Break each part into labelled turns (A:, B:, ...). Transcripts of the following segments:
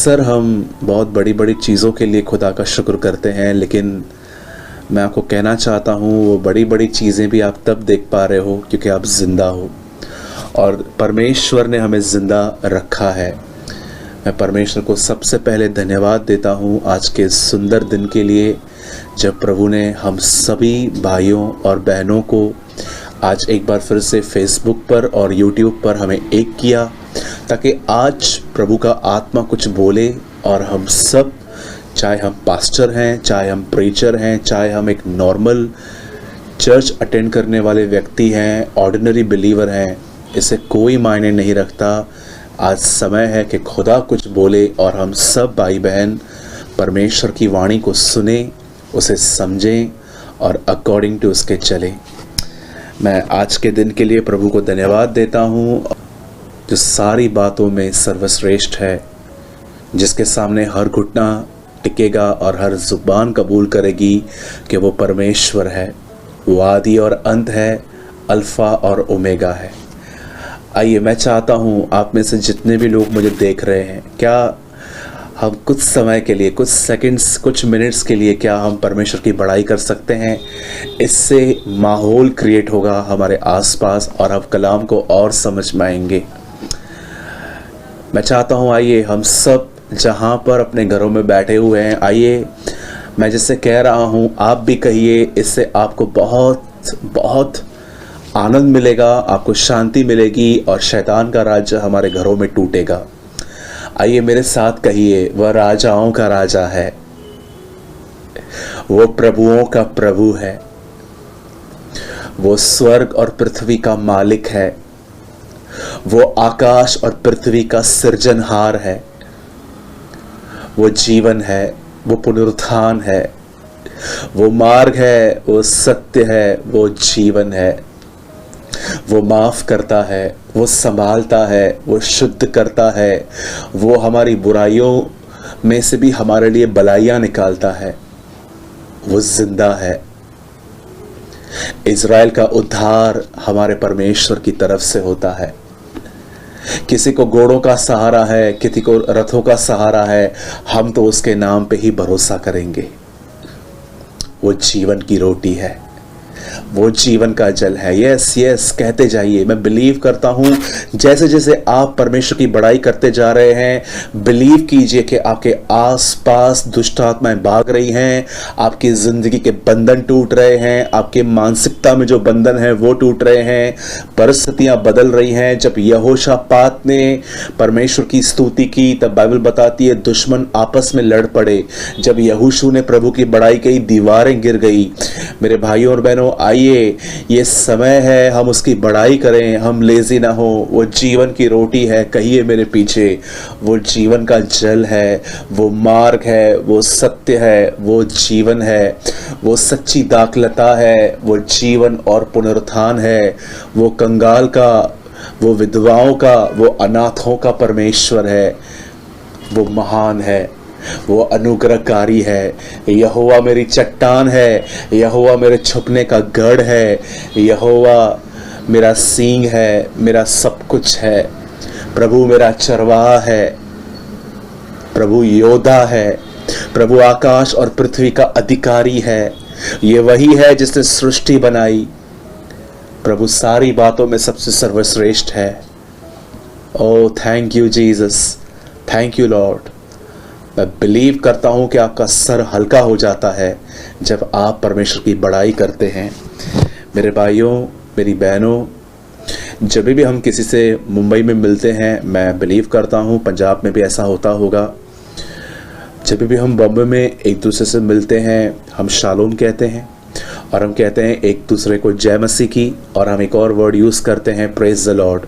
A: अक्सर हम बहुत बड़ी बड़ी चीज़ों के लिए खुदा का शुक्र करते हैं, लेकिन मैं आपको कहना चाहता हूँ वो बड़ी बड़ी चीज़ें भी आप तब देख पा रहे हो क्योंकि आप ज़िंदा हो और परमेश्वर ने हमें ज़िंदा रखा है। मैं परमेश्वर को सबसे पहले धन्यवाद देता हूँ आज के सुंदर दिन के लिए, जब प्रभु ने हम सभी भाइयों और बहनों को आज एक बार फिर से फेसबुक पर और यूट्यूब पर हमें एक किया, ताकि आज प्रभु का आत्मा कुछ बोले और हम सब, चाहे हम पास्टर हैं, चाहे हम प्रीचर हैं, चाहे हम एक नॉर्मल चर्च अटेंड करने वाले व्यक्ति हैं, ऑर्डिनरी बिलीवर हैं, इसे कोई मायने नहीं रखता। आज समय है कि खुदा कुछ बोले और हम सब भाई बहन परमेश्वर की वाणी को सुने, उसे समझें और अकॉर्डिंग टू उसके चलें। मैं आज के दिन के लिए प्रभु को धन्यवाद देता हूँ, जो सारी बातों में सर्वश्रेष्ठ है, जिसके सामने हर घुटना टिकेगा और हर जुबान कबूल करेगी कि वो परमेश्वर है, वो आदि और अंत है, अल्फ़ा और ओमेगा है। आइए, मैं चाहता हूँ आप में से जितने भी लोग मुझे देख रहे हैं, क्या हम कुछ समय के लिए, कुछ सेकंड्स, कुछ मिनट्स के लिए क्या हम परमेश्वर की बड़ाई कर सकते हैं? इससे माहौल क्रिएट होगा हमारे आसपास और हम कलाम को और समझ में आएंगे। मैं चाहता हूँ आइए हम सब जहाँ पर अपने घरों में बैठे हुए हैं, आइए मैं जिससे कह रहा हूँ आप भी कहिए। इससे आपको बहुत बहुत आनंद मिलेगा, आपको शांति मिलेगी और शैतान का राज्य हमारे घरों में टूटेगा। आइए मेरे साथ कहिए, वह राजाओं का राजा है, वो प्रभुओं का प्रभु है, वो स्वर्ग और पृथ्वी का मालिक है, वो आकाश और पृथ्वी का सृजनहार है, वो जीवन है, वो पुनरुत्थान है, वो मार्ग है, वो सत्य है, वो जीवन है, वो माफ़ करता है, वो संभालता है, वो शुद्ध करता है, वो हमारी बुराइयों में से भी हमारे लिए भलाइयाँ निकालता है, वो जिंदा है। इज़राइल का उद्धार हमारे परमेश्वर की तरफ से होता है। किसी को घोड़ों का सहारा है, किसी को रथों का सहारा है, हम तो उसके नाम पे ही भरोसा करेंगे। वो जीवन की रोटी है, वो जीवन का जल है। यस यस कहते जाइए। मैं बिलीव करता हूँ जैसे जैसे आप परमेश्वर की बड़ाई करते जा रहे हैं, बिलीव कीजिए कि आपके आसपास दुष्ट आत्माएं भाग रही हैं, आपकी जिंदगी के बंधन टूट रहे हैं, आपके मानसिकता में जो बंधन है वो टूट रहे हैं, परिस्थितियां बदल रही हैं। जब यहोशापात ने परमेश्वर की स्तुति की तब बाइबल बताती है दुश्मन आपस में लड़ पड़े। जब यहोशू ने प्रभु की बड़ाई की, दीवारें गिर गई। मेरे भाइयों और बहनों, आइए ये समय है हम उसकी बड़ाई करें, हम लेजी ना हो। वो जीवन की रोटी है, कहिए मेरे पीछे। वो जीवन का जल है, वो मार्ग है, वो सत्य है, वो जीवन है, वो सच्ची दाखलता है, वो जीवन और पुनरुत्थान है। वो कंगाल का, वो विधवाओं का, वो अनाथों का परमेश्वर है। वो महान है, वो अनुग्रहकारी है। यहोवा मेरी चट्टान है, यहोवा मेरे छुपने का गढ़ है, यहोवा मेरा सींग है, मेरा सब कुछ है। प्रभु मेरा चरवाहा है, प्रभु योद्धा है, प्रभु आकाश और पृथ्वी का अधिकारी है। ये वही है जिसने सृष्टि बनाई। प्रभु सारी बातों में सबसे सर्वश्रेष्ठ है। Oh thank you Jesus, thank you Lord. मैं बिलीव करता हूँ कि आपका सर हल्का हो जाता है जब आप परमेश्वर की बड़ाई करते हैं। मेरे भाइयों, मेरी बहनों, जब भी हम किसी से मुंबई में मिलते हैं, मैं बिलीव करता हूँ पंजाब में भी ऐसा होता होगा, जब भी हम बॉम्बे में एक दूसरे से मिलते हैं, हम शालोम कहते हैं और हम कहते हैं एक दूसरे को जय मसीह की, और हम एक और वर्ड यूज़ करते हैं, प्रेज द लॉर्ड।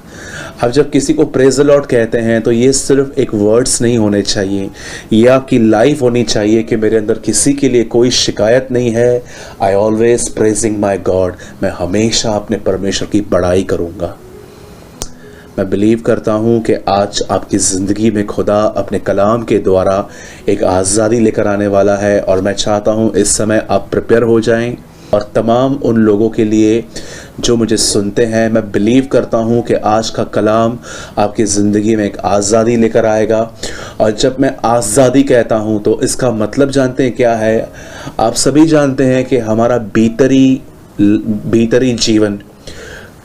A: अब जब किसी को प्रेज द लॉर्ड कहते हैं तो ये सिर्फ एक वर्ड्स नहीं होने चाहिए, ये आपकी लाइफ होनी चाहिए कि मेरे अंदर किसी के लिए कोई शिकायत नहीं है। I always praising my God, मैं हमेशा अपने परमेश्वर की बड़ाई करूँगा। मैं बिलीव करता हूँ कि आज आपकी ज़िंदगी में खुदा अपने कलाम के द्वारा एक आज़ादी लेकर आने वाला है, और मैं चाहता हूँ इस समय आप प्रिपेयर हो जाएं, और तमाम उन लोगों के लिए जो मुझे सुनते हैं। मैं बिलीव करता हूँ कि आज का कलाम आपकी ज़िंदगी में एक आज़ादी लेकर आएगा। और जब मैं आज़ादी कहता हूँ तो इसका मतलब जानते हैं क्या है? आप सभी जानते हैं कि हमारा भीतरी जीवन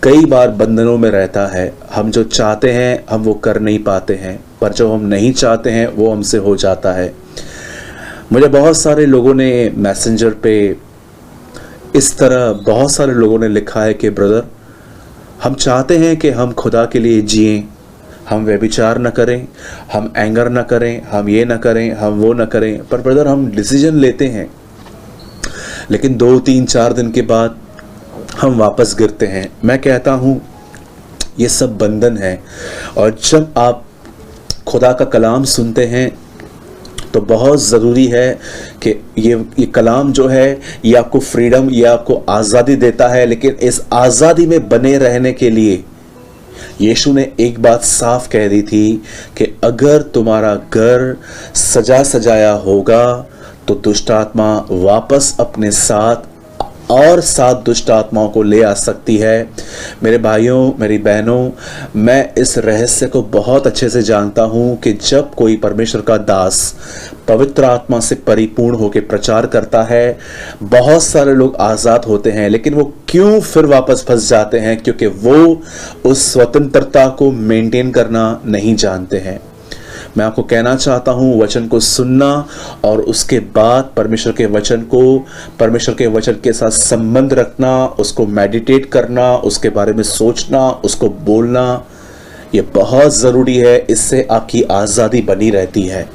A: कई बार बंधनों में रहता है। हम जो चाहते हैं हम वो कर नहीं पाते हैं, पर जो हम नहीं चाहते हैं वो हमसे हो जाता है। मुझे बहुत सारे लोगों ने मैसेंजर पे इस तरह बहुत सारे लोगों ने लिखा है कि ब्रदर, हम चाहते हैं कि हम खुदा के लिए जिएं, हम व्यभिचार न करें, हम एंगर न करें, हम ये न करें, हम वो न करें, पर ब्रदर हम डिसीजन लेते हैं लेकिन 2-3-4 दिन के बाद हम वापस गिरते हैं। मैं कहता हूँ ये सब बंधन है। और जब आप खुदा का कलाम सुनते हैं तो बहुत ज़रूरी है कि ये कलाम जो है ये आपको फ्रीडम, ये आपको आज़ादी देता है। लेकिन इस आज़ादी में बने रहने के लिए यीशु ने एक बात साफ कह दी थी कि अगर तुम्हारा घर सजा सजाया होगा तो दुष्ट आत्मा वापस अपने साथ और 7 दुष्ट आत्माओं को ले आ सकती है। मेरे भाइयों, मेरी बहनों, मैं इस रहस्य को बहुत अच्छे से जानता हूँ कि जब कोई परमेश्वर का दास पवित्र आत्मा से परिपूर्ण होकर प्रचार करता है, बहुत सारे लोग आज़ाद होते हैं। लेकिन वो क्यों फिर वापस फंस जाते हैं? क्योंकि वो उस स्वतंत्रता को मेंटेन करना नहीं जानते हैं। मैं आपको कहना चाहता हूँ, वचन को सुनना और उसके बाद परमेश्वर के वचन के साथ संबंध रखना, उसको मेडिटेट करना, उसके बारे में सोचना, उसको बोलना, ये बहुत ज़रूरी है। इससे आपकी आज़ादी बनी रहती है।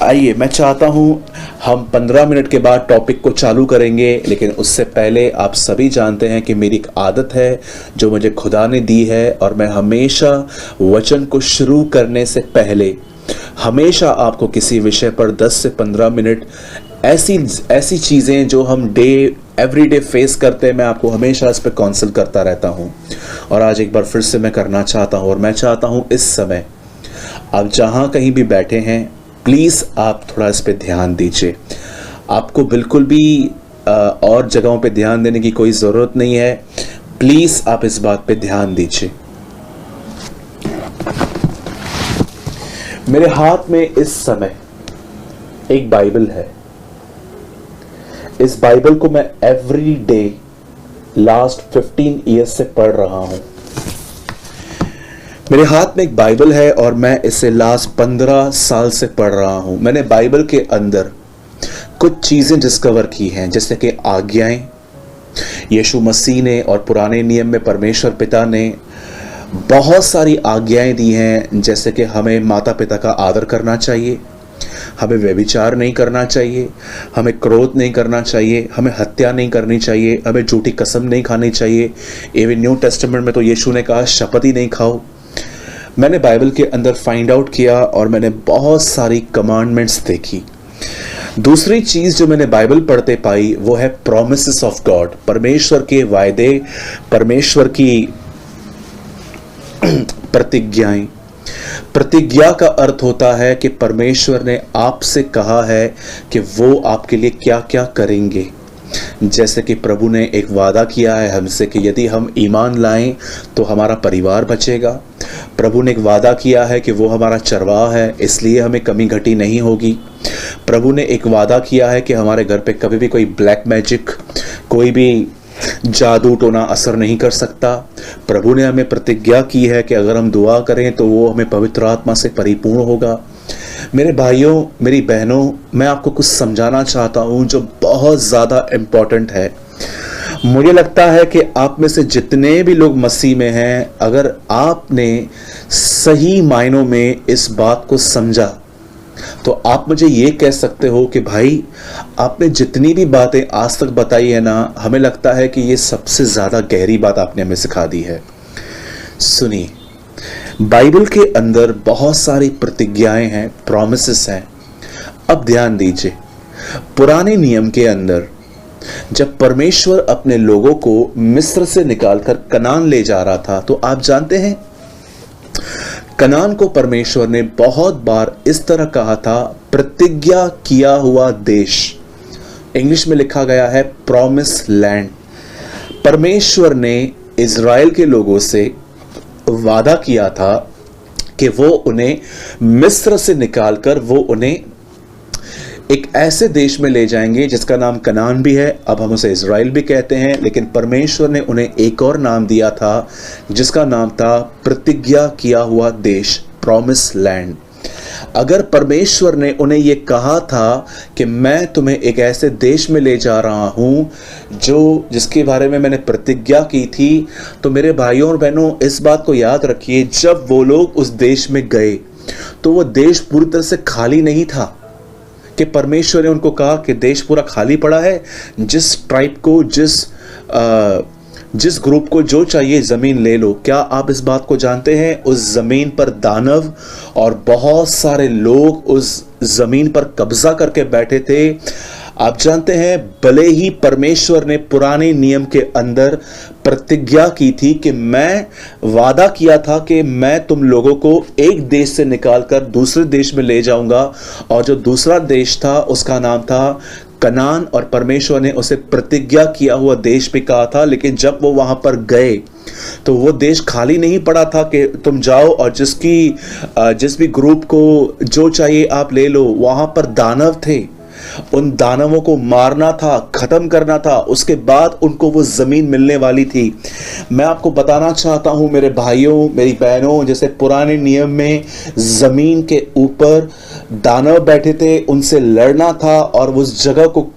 A: आइए, मैं चाहता हूँ हम 15 मिनट के बाद टॉपिक को चालू करेंगे, लेकिन उससे पहले आप सभी जानते हैं कि मेरी एक आदत है जो मुझे खुदा ने दी है, और मैं हमेशा वचन को शुरू करने से पहले हमेशा आपको किसी विषय पर 10 से 15 मिनट ऐसी चीज़ें जो हम एवरीडे फेस करते हैं, मैं आपको हमेशा इस पर काउंसिल करता रहता हूँ। और आज एक बार फिर से मैं करना चाहता हूँ। और मैं चाहता हूँ इस समय आप जहाँ कहीं भी बैठे हैं, प्लीज़ आप थोड़ा इस पे ध्यान दीजिए। आपको बिल्कुल भी और जगहों पे ध्यान देने की कोई ज़रूरत नहीं है। प्लीज़ आप इस बात पे ध्यान दीजिए। मेरे हाथ में इस समय एक बाइबल है। इस बाइबल को मैं एवरी डे लास्ट 15 ईयर्स से पढ़ रहा हूं। मेरे हाथ में एक बाइबल है और मैं इसे लास्ट 15 साल से पढ़ रहा हूं। मैंने बाइबल के अंदर कुछ चीजें डिस्कवर की हैं, जैसे कि आज्ञाएं यीशु मसीह ने और पुराने नियम में परमेश्वर पिता ने बहुत सारी आज्ञाएं दी हैं, जैसे कि हमें माता पिता का आदर करना चाहिए, हमें व्यभिचार नहीं करना चाहिए, हमें क्रोध नहीं करना चाहिए, हमें हत्या नहीं करनी चाहिए, हमें झूठी कसम नहीं खानी चाहिए। इवन न्यू टेस्टामेंट में तो यीशु ने कहा शपथ ही नहीं खाओ। मैंने बाइबल के अंदर फाइंड आउट किया और मैंने बहुत सारी कमांडमेंट्स देखी। दूसरी चीज जो मैंने बाइबल पढ़ते पाई वो है प्रॉमिसेस ऑफ गॉड, परमेश्वर के वायदे, परमेश्वर की प्रतिज्ञाएं। प्रतिज्ञा का अर्थ होता है कि परमेश्वर ने आपसे कहा है कि वो आपके लिए क्या क्या करेंगे। जैसे कि प्रभु ने एक वादा किया है हमसे कि यदि हम ईमान लाएं तो हमारा परिवार बचेगा। प्रभु ने एक वादा किया है कि वो हमारा चरवाहा है, इसलिए हमें कमी घटी नहीं होगी। प्रभु ने एक वादा किया है कि हमारे घर पे कभी भी कोई ब्लैक मैजिक, कोई भी जादू टोना असर नहीं कर सकता। प्रभु ने हमें प्रतिज्ञा की है कि अगर हम दुआ करें तो वो हमें पवित्र आत्मा से परिपूर्ण होगा। मेरे भाइयों, मेरी बहनों, मैं आपको कुछ समझाना चाहता हूं जो बहुत ज़्यादा इम्पॉर्टेंट है। मुझे लगता है कि आप में से जितने भी लोग मसीह में हैं, अगर आपने सही मायनों में इस बात को समझा तो आप मुझे ये कह सकते हो कि भाई आपने जितनी भी बातें आज तक बताई है ना, हमें लगता है कि ये सबसे ज़्यादा गहरी बात आपने हमें सिखा दी है। सुनिए, बाइबल के अंदर बहुत सारी प्रतिज्ञाएं हैं, प्रॉमिसेस हैं। अब ध्यान दीजिए, पुराने नियम के अंदर जब परमेश्वर अपने लोगों को मिस्र से निकालकर कनान ले जा रहा था, तो आप जानते हैं कनान को परमेश्वर ने बहुत बार इस तरह कहा था, प्रतिज्ञा किया हुआ देश, इंग्लिश में लिखा गया है प्रॉमिस लैंड। परमेश्वर ने इज़राइल के लोगों से वादा किया था कि वो उन्हें मिस्र से निकालकर वो उन्हें एक ऐसे देश में ले जाएंगे जिसका नाम कनान भी है, अब हम उसे इज़राइल भी कहते हैं, लेकिन परमेश्वर ने उन्हें एक और नाम दिया था जिसका नाम था प्रतिज्ञा किया हुआ देश, प्रॉमिस लैंड। अगर परमेश्वर ने उन्हें यह कहा था कि मैं तुम्हें एक ऐसे देश में ले जा रहा हूं जिसके बारे में मैंने प्रतिज्ञा की थी, तो मेरे भाइयों और बहनों इस बात को याद रखिए, जब वो लोग उस देश में गए तो वो देश पूरी तरह से खाली नहीं था कि परमेश्वर ने उनको कहा कि देश पूरा खाली पड़ा है, जिस ट्राइब को जिस ग्रुप को जो चाहिए ज़मीन ले लो। क्या आप इस बात को जानते हैं? उस ज़मीन पर दानव और बहुत सारे लोग उस ज़मीन पर कब्जा करके बैठे थे। आप जानते हैं, भले ही परमेश्वर ने पुराने नियम के अंदर प्रतिज्ञा की थी कि मैं वादा किया था कि मैं तुम लोगों को एक देश से निकालकर दूसरे देश में ले जाऊंगा, और जो दूसरा देश था उसका नाम था कनान, और परमेश्वर ने उसे प्रतिज्ञा किया हुआ देश भी कहा था। लेकिन जब वो वहां पर गए तो वो देश खाली नहीं पड़ा था कि तुम जाओ और जिस भी ग्रुप को जो चाहिए आप ले लो। वहां पर दानव थे, उन दानवों को मारना था, खत्म करना था, उसके बाद उनको वो जमीन मिलने वाली थी। मैं आपको बताना चाहता हूं मेरे भाइयों मेरी बहनों, जैसे पुराने नियम में जमीन के ऊपर दानव बैठे थे, उनसे लड़ना था और उस जगह को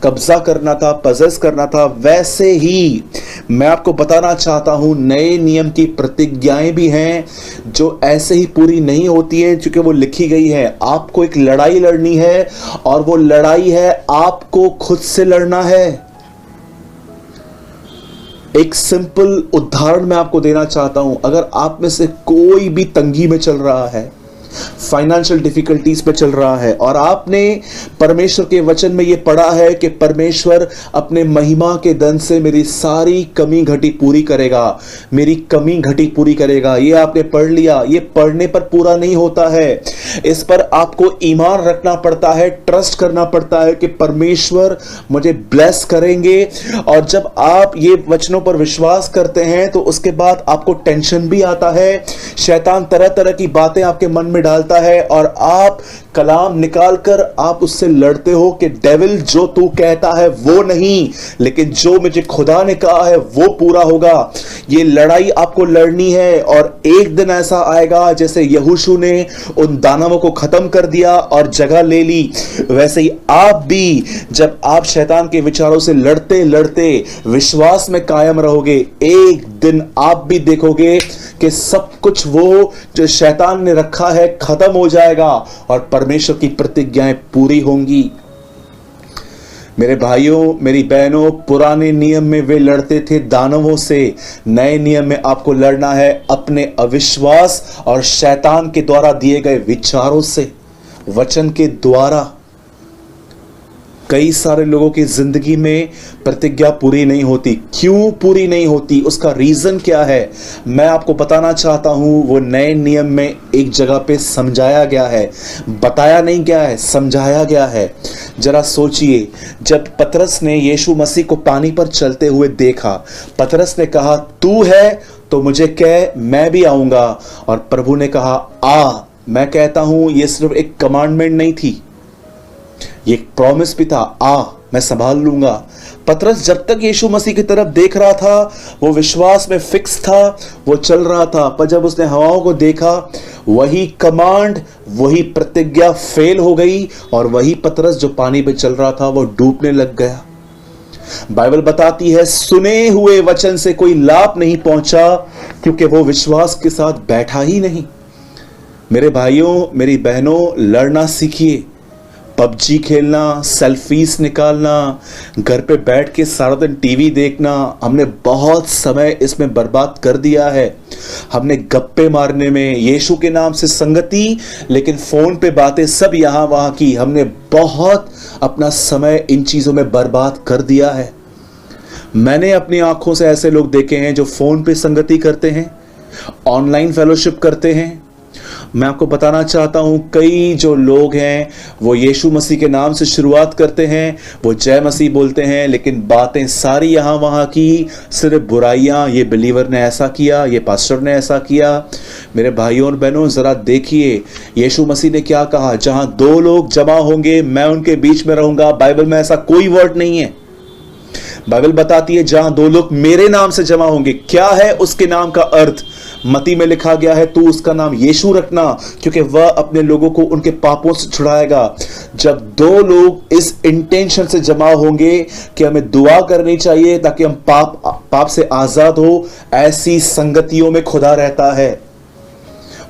A: कब्जा करना था, पजेस करना था, वैसे ही मैं आपको बताना चाहता हूं नए नियम की प्रतिज्ञाएं भी हैं जो ऐसे ही पूरी नहीं होती है, क्योंकि वो लिखी गई है। आपको एक लड़ाई लड़नी है और वो लड़ाई है आपको खुद से लड़ना है। एक सिंपल उदाहरण मैं आपको देना चाहता हूं। अगर आप में से कोई भी तंगी में चल रहा है, फाइनेंशियल डिफिकल्टीज पे चल रहा है, और आपने परमेश्वर के वचन में यह पढ़ा है कि परमेश्वर अपने महिमा के धन से मेरी सारी कमी घटी पूरी करेगा, मेरी कमी घटी पूरी करेगा, ये आपने पढ़ लिया। ये पढ़ने पर पूरा नहीं होता है, इस पर आपको ईमान रखना पड़ता है, ट्रस्ट करना पड़ता है कि परमेश्वर मुझे ब्लेस करेंगे। और जब आप ये वचनों पर विश्वास करते हैं तो उसके बाद आपको टेंशन भी आता है, शैतान तरह तरह की बातें आपके मन में डालता है, और आप कलाम निकालकर आप उससे लड़ते हो कि डेविल जो तू कहता है वो नहीं, लेकिन जो मुझे खुदा ने कहा है वो पूरा होगा। ये लड़ाई आपको लड़नी है, और एक दिन ऐसा आएगा जैसे यहोशू ने उन दानवों को खत्म कर दिया और जगह ले ली, वैसे ही आप भी जब आप शैतान के विचारों से लड़ते लड़ते विश्वास में कायम रहोगे, एक दिन आप भी देखोगे कि सब कुछ वो जो शैतान ने रखा है खत्म हो जाएगा और परमेश्वर की प्रतिज्ञाएं पूरी होंगी। मेरे भाइयों मेरी बहनों, पुराने नियम में वे लड़ते थे दानवों से, नए नियम में आपको लड़ना है अपने अविश्वास और शैतान के द्वारा दिए गए विचारों से, वचन के द्वारा। कई सारे लोगों की जिंदगी में प्रतिज्ञा पूरी नहीं होती। क्यों पूरी नहीं होती, उसका रीजन क्या है, मैं आपको बताना चाहता हूं। वो नए नियम में एक जगह पे समझाया गया है, बताया नहीं गया है, समझाया गया है। जरा सोचिए, जब पतरस ने यीशु मसीह को पानी पर चलते हुए देखा, पतरस ने कहा तू है तो मुझे कह, मैं भी आऊंगा। और प्रभु ने कहा आ। मैं कहता हूं यह सिर्फ एक कमांडमेंट नहीं थी, ये एक प्रॉमिस भी था, आ मैं संभाल लूंगा। पतरस जब तक यीशु मसीह की तरफ देख रहा था वो विश्वास में फिक्स था, वो चल रहा था, पर जब उसने हवाओं को देखा वही कमांड वही प्रतिज्ञा फेल हो गई, और वही पतरस जो पानी पे चल रहा था वो डूबने लग गया। बाइबल बताती है सुने हुए वचन से कोई लाभ नहीं पहुंचा, क्योंकि वो विश्वास के साथ बैठा ही नहीं। मेरे भाइयों मेरी बहनों, लड़ना सीखिए। पबजी खेलना, सेल्फीज निकालना, घर पे बैठ के सारा दिन टीवी देखना, हमने बहुत समय इसमें बर्बाद कर दिया है। हमने गप्पे मारने में, यीशु के नाम से संगति, लेकिन फोन पे बातें सब यहां वहां की, हमने बहुत अपना समय इन चीजों में बर्बाद कर दिया है। मैंने अपनी आंखों से ऐसे लोग देखे हैं जो फोन पे संगति करते हैं, ऑनलाइन फेलोशिप करते हैं, मैं आपको बताना चाहता हूं, कई जो लोग हैं वो यीशु मसीह के नाम से शुरुआत करते हैं, वो जय मसीह बोलते हैं, लेकिन बातें सारी यहाँ वहाँ की सिर्फ बुराइयाँ, ये बिलीवर ने ऐसा किया, ये पास्टर ने ऐसा किया। मेरे भाइयों और बहनों, ज़रा देखिए यीशु मसीह ने क्या कहा, जहाँ दो लोग जमा होंगे मैं उनके बीच में रहूँगा। बाइबल में ऐसा कोई वर्ड नहीं है। बाइबल बताती है जहां दो लोग मेरे नाम से जमा होंगे। क्या है उसके नाम का अर्थ? मती में लिखा गया है, तू उसका नाम यीशु रखना, क्योंकि वह अपने लोगों को उनके पापों से छुड़ाएगा। जब दो लोग इस इंटेंशन से जमा होंगे कि हमें दुआ करनी चाहिए ताकि हम पाप से आजाद हो, ऐसी संगतियों में खुदा रहता है।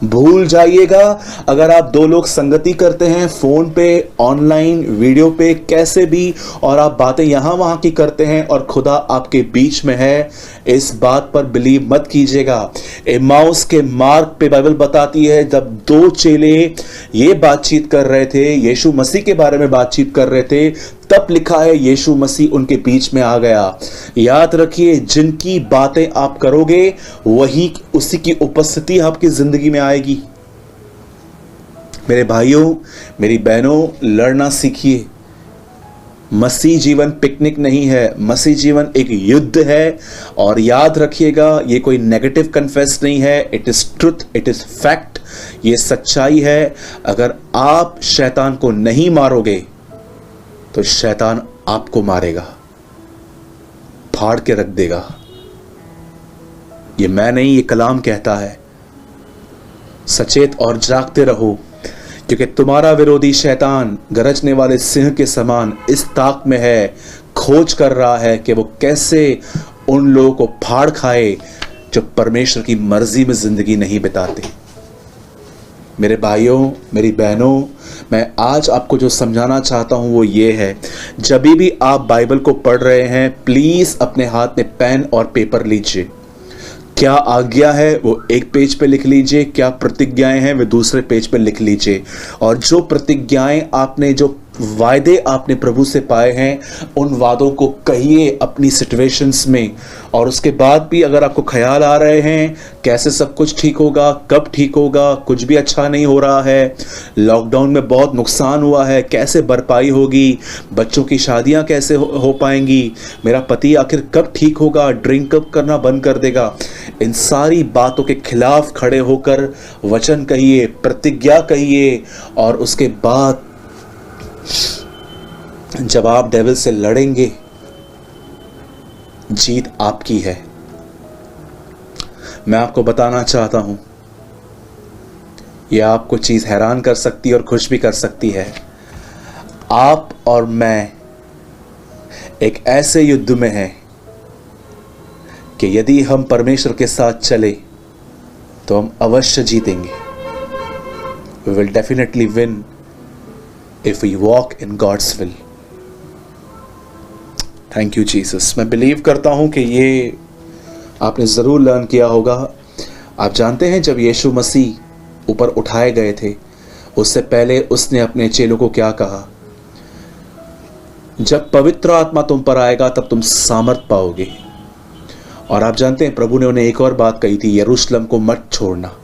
A: भूल जाइएगा, अगर आप दो लोग संगति करते हैं फोन पे, ऑनलाइन, वीडियो पे, कैसे भी, और आप बातें यहां वहां की करते हैं और खुदा आपके बीच में है, इस बात पर बिलीव मत कीजिएगा। एमाउस के मार्ग पे बाइबल बताती है, जब दो चेले ये बातचीत कर रहे थे, यीशु मसीह के बारे में बातचीत कर रहे थे, तब लिखा है यीशु मसीह उनके बीच में आ गया। याद रखिए, जिनकी बातें आप करोगे वही उसी की उपस्थिति आपकी जिंदगी में आएगी। मेरे भाइयों, मेरी बहनों, लड़ना सीखिए। मसीह जीवन पिकनिक नहीं है, मसीह जीवन एक युद्ध है। और याद रखिएगा, ये कोई नेगेटिव कन्फेस नहीं है, it is truth, it is fact, ये सच्चाई है। अगर आप शैतान को नहीं मारोगे तो शैतान आपको मारेगा, फाड़ के रख देगा। ये मैं नहीं, ये कलाम कहता है। सचेत और जागते रहो, क्योंकि तुम्हारा विरोधी शैतान गरजने वाले सिंह के समान इस ताक में है, खोज कर रहा है कि वो कैसे उन लोगों को फाड़ खाए जो परमेश्वर की मर्जी में जिंदगी नहीं बिताते। मेरे भाइयों, मेरी बहनों, मैं आज आपको जो समझाना चाहता हूं वो ये है, जब भी आप बाइबल को पढ़ रहे हैं, प्लीज अपने हाथ में पेन और पेपर लीजिए। क्या आज्ञा है वो एक पेज पे लिख लीजिए, क्या प्रतिज्ञाएं हैं वे दूसरे पेज पे लिख लीजिए। और जो प्रतिज्ञाएं आपने, जो वायदे आपने प्रभु से पाए हैं, उन वादों को कहिए अपनी सिचुएशंस में। और उसके बाद भी अगर आपको ख्याल आ रहे हैं कैसे सब कुछ ठीक होगा, कब ठीक होगा, कुछ भी अच्छा नहीं हो रहा है, लॉकडाउन में बहुत नुकसान हुआ है, कैसे भरपाई होगी, बच्चों की शादियां कैसे हो पाएंगी, मेरा पति आखिर कब ठीक होगा, ड्रिंक कब करना बंद कर देगा, इन सारी बातों के खिलाफ खड़े होकर वचन कहिए, प्रतिज्ञा कहिए। और उसके बाद जब आप डेविल से लड़ेंगे, जीत आपकी है। मैं आपको बताना चाहता हूं, यह आपको चीज हैरान कर सकती है और खुश भी कर सकती है। आप और मैं एक ऐसे युद्ध में हैं कि यदि हम परमेश्वर के साथ चले तो हम अवश्य जीतेंगे। We will definitely win if we walk in God's will. Thank you Jesus. मैं बिलीव करता हूं कि ये आपने ज़रूर लर्न किया होगा। आप जानते हैं, जब यीशु मसीह ऊपर उठाए गए थे, उससे पहले उसने अपने चेलों को क्या कहा? जब पवित्र आत्मा तुम पर आएगा तब तुम सामर्थ पाओगे। और आप जानते हैं, प्रभु ने उन्हें एक और बात कही थी, यरूशलेम को मत छोड़ना।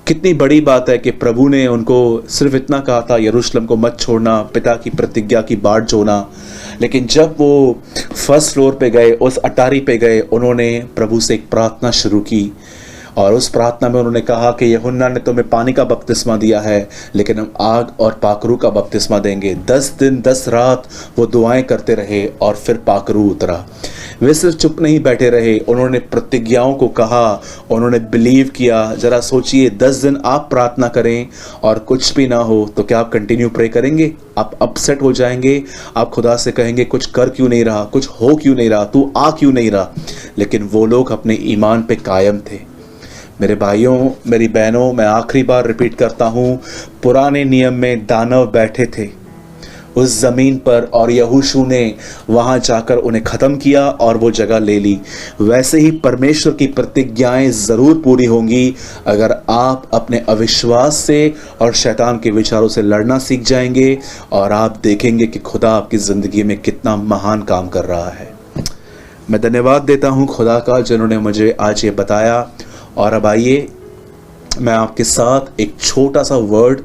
A: कितनी बड़ी बात है कि प्रभु ने उनको सिर्फ इतना कहा था, यरूशलेम को मत छोड़ना, पिता की प्रतिज्ञा की बाट जोना। लेकिन जब वो फर्स्ट फ्लोर पे गए, उस अटारी पे गए, उन्होंने प्रभु से एक प्रार्थना शुरू की। और उस प्रार्थना में उन्होंने कहा कि यूहन्ना ने तुम्हें पानी का बपतिस्मा दिया है, लेकिन हम आग और पाखरू का बपतिस्मा देंगे। 10 दिन 10 रात वो दुआएं करते रहे और फिर पाखरू उतरा। वे सिर्फ चुप नहीं बैठे रहे, उन्होंने प्रतिज्ञाओं को कहा, उन्होंने बिलीव किया। जरा सोचिए, 10 दिन आप प्रार्थना करें और कुछ भी ना हो तो क्या आप कंटिन्यू प्रे करेंगे? आप अपसेट हो जाएंगे, आप खुदा से कहेंगे कुछ कर क्यों नहीं रहा, कुछ हो क्यों नहीं रहा, तू आ क्यों नहीं रहा। लेकिन वो लोग अपने ईमान पे कायम थे। मेरे भाइयों, मेरी बहनों, मैं आखिरी बार रिपीट करता हूँ, पुराने नियम में दानव बैठे थे उस ज़मीन पर और यहोशू ने वहाँ जाकर उन्हें ख़त्म किया और वो जगह ले ली। वैसे ही परमेश्वर की प्रतिज्ञाएं ज़रूर पूरी होंगी अगर आप अपने अविश्वास से और शैतान के विचारों से लड़ना सीख जाएंगे, और आप देखेंगे कि खुदा आपकी ज़िंदगी में कितना महान काम कर रहा है। मैं धन्यवाद देता हूँ खुदा का जिन्होंने मुझे आज ये बताया। और अब आइए मैं आपके साथ एक छोटा सा वर्ड,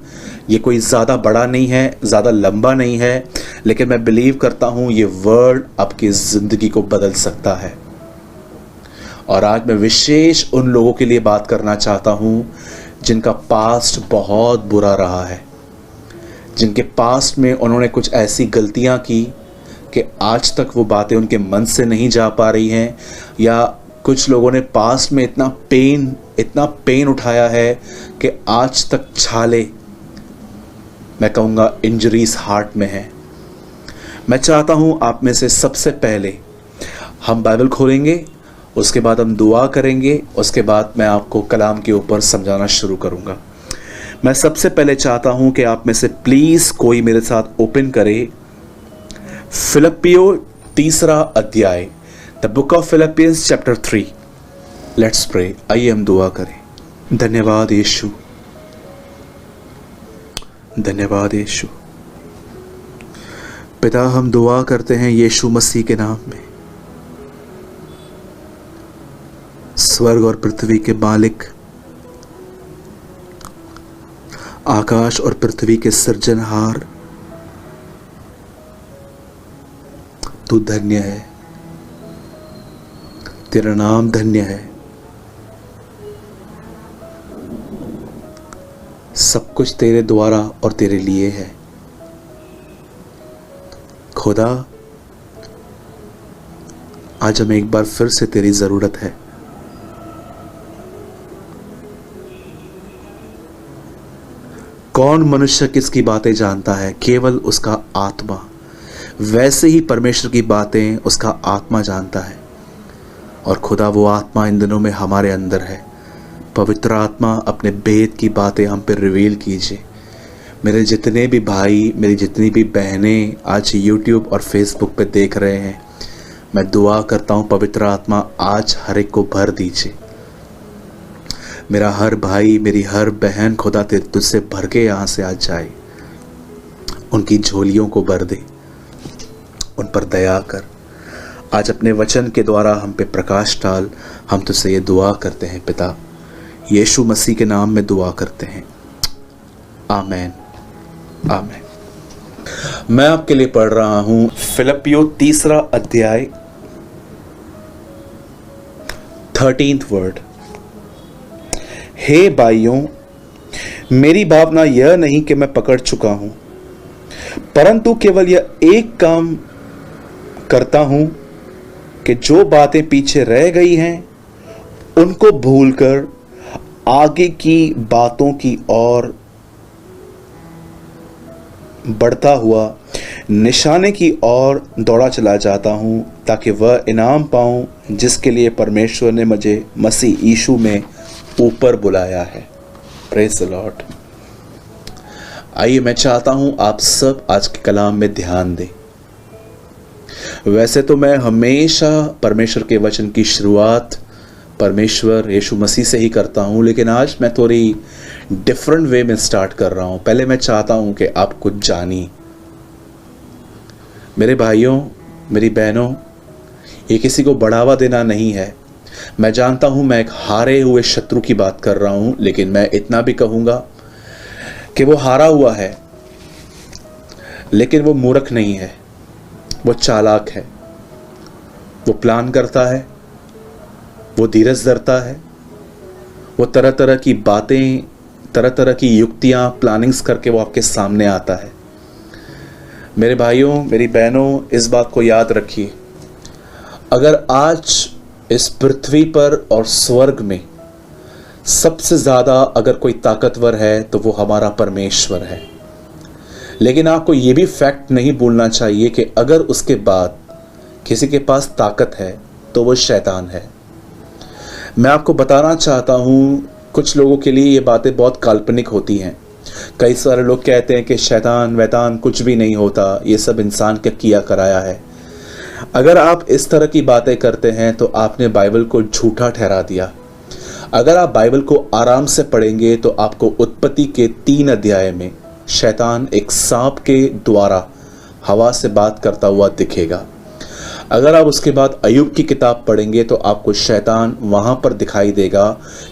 A: ये कोई ज़्यादा बड़ा नहीं है, ज़्यादा लंबा नहीं है, लेकिन मैं बिलीव करता हूँ ये वर्ड आपकी ज़िंदगी को बदल सकता है। और आज मैं विशेष उन लोगों के लिए बात करना चाहता हूँ जिनका पास्ट बहुत बुरा रहा है, जिनके पास्ट में उन्होंने कुछ ऐसी गलतियाँ की कि आज तक वो बातें उनके मन से नहीं जा पा रही हैं, या कुछ लोगों ने पास्ट में इतना पेन उठाया है कि आज तक छाले, मैं कहूँगा इंजरीज हार्ट में है। मैं चाहता हूँ आप में से सबसे पहले हम बाइबल खोलेंगे, उसके बाद हम दुआ करेंगे, उसके बाद मैं आपको कलाम के ऊपर समझाना शुरू करूँगा। मैं सबसे पहले चाहता हूँ कि आप में से प्लीज़ कोई मेरे साथ ओपन करे फिलिपियो 3 अध्याय, the book of Philippians chapter 3। Let's pray. आइए हम दुआ करें। धन्यवाद यीशु, धन्यवाद यीशु। पिता, हम दुआ करते हैं यीशु मसीह के नाम में। स्वर्ग और पृथ्वी के मालिक, आकाश और पृथ्वी के सृजनहार, तू धन्य है, तेरा नाम धन्य है। सब कुछ तेरे द्वारा और तेरे लिए है। खुदा, आज हमें एक बार फिर से तेरी जरूरत है। कौन मनुष्य किसकी बातें जानता है? केवल उसका आत्मा। वैसे ही परमेश्वर की बातें उसका आत्मा जानता है। और खुदा, वो आत्मा इन दिनों में हमारे अंदर है। पवित्र आत्मा, अपने भेद की बातें हम पर रिवील कीजिए। मेरे जितने भी भाई, मेरी जितनी भी बहनें आज यूट्यूब और फेसबुक पे देख रहे हैं, मैं दुआ करता हूँ पवित्र आत्मा आज हर एक को भर दीजिए। मेरा हर भाई, मेरी हर बहन खुदा तुझसे भर के यहाँ से आज जाए। उनकी झोलियों को भर दे, उन पर दया कर। आज अपने वचन के द्वारा हम पे प्रकाश डाल। हम तुझसे ये दुआ करते हैं पिता, यीशु मसीह के नाम में दुआ करते हैं। आमीन, आमीन। मैं आपके लिए पढ़ रहा हूं फिलिपियो 3 अध्याय 13th वर्ड। हे भाइयों, मेरी भावना यह नहीं कि मैं पकड़ चुका हूं, परंतु केवल यह एक काम करता हूं कि जो बातें पीछे रह गई हैं उनको भूलकर आगे की बातों की ओर बढ़ता हुआ निशाने की ओर दौड़ा चला जाता हूं, ताकि वह इनाम पाऊं जिसके लिए परमेश्वर ने मुझे मसीह यीशु में ऊपर बुलाया है। Praise the Lord. आइए, मैं चाहता हूं आप सब आज के कलाम में ध्यान दें। वैसे तो मैं हमेशा परमेश्वर के वचन की शुरुआत परमेश्वर यीशु मसीह से ही करता हूं, लेकिन आज मैं थोड़ी डिफरेंट वे में स्टार्ट कर रहा हूं। पहले मैं चाहता हूं कि आप कुछ जानिए। मेरे भाइयों, मेरी बहनों, ये किसी को बढ़ावा देना नहीं है। मैं जानता हूं मैं एक हारे हुए शत्रु की बात कर रहा हूं, लेकिन मैं इतना भी कहूंगा कि वो हारा हुआ है, लेकिन वो मूर्ख नहीं है, वो चालाक है। वो प्लान करता है, वो धीरज धरता है, वो तरह तरह की बातें, तरह तरह की युक्तियां, प्लानिंग्स करके वो आपके सामने आता है। मेरे भाइयों, मेरी बहनों, इस बात को याद रखिए, अगर आज इस पृथ्वी पर और स्वर्ग में सबसे ज़्यादा अगर कोई ताकतवर है तो वो हमारा परमेश्वर है। लेकिन आपको ये भी फैक्ट नहीं भूलना चाहिए कि अगर उसके बाद किसी के पास ताकत है तो वो शैतान है। मैं आपको बताना चाहता हूँ, कुछ लोगों के लिए ये बातें बहुत काल्पनिक होती हैं। कई सारे लोग कहते हैं कि शैतान वैतान कुछ भी नहीं होता, ये सब इंसान का किया कराया है। अगर आप इस तरह की बातें करते हैं तो आपने बाइबल को झूठा ठहरा दिया। अगर आप बाइबल को आराम से पढ़ेंगे तो आपको उत्पत्ति के 3 अध्याय में शैतान एक सांप के द्वारा हवा से बात करता हुआ दिखेगा। अगर आप उसके बाद अय्यूब की किताब पढ़ेंगे तो आपको शैतान वहाँ पर दिखाई देगा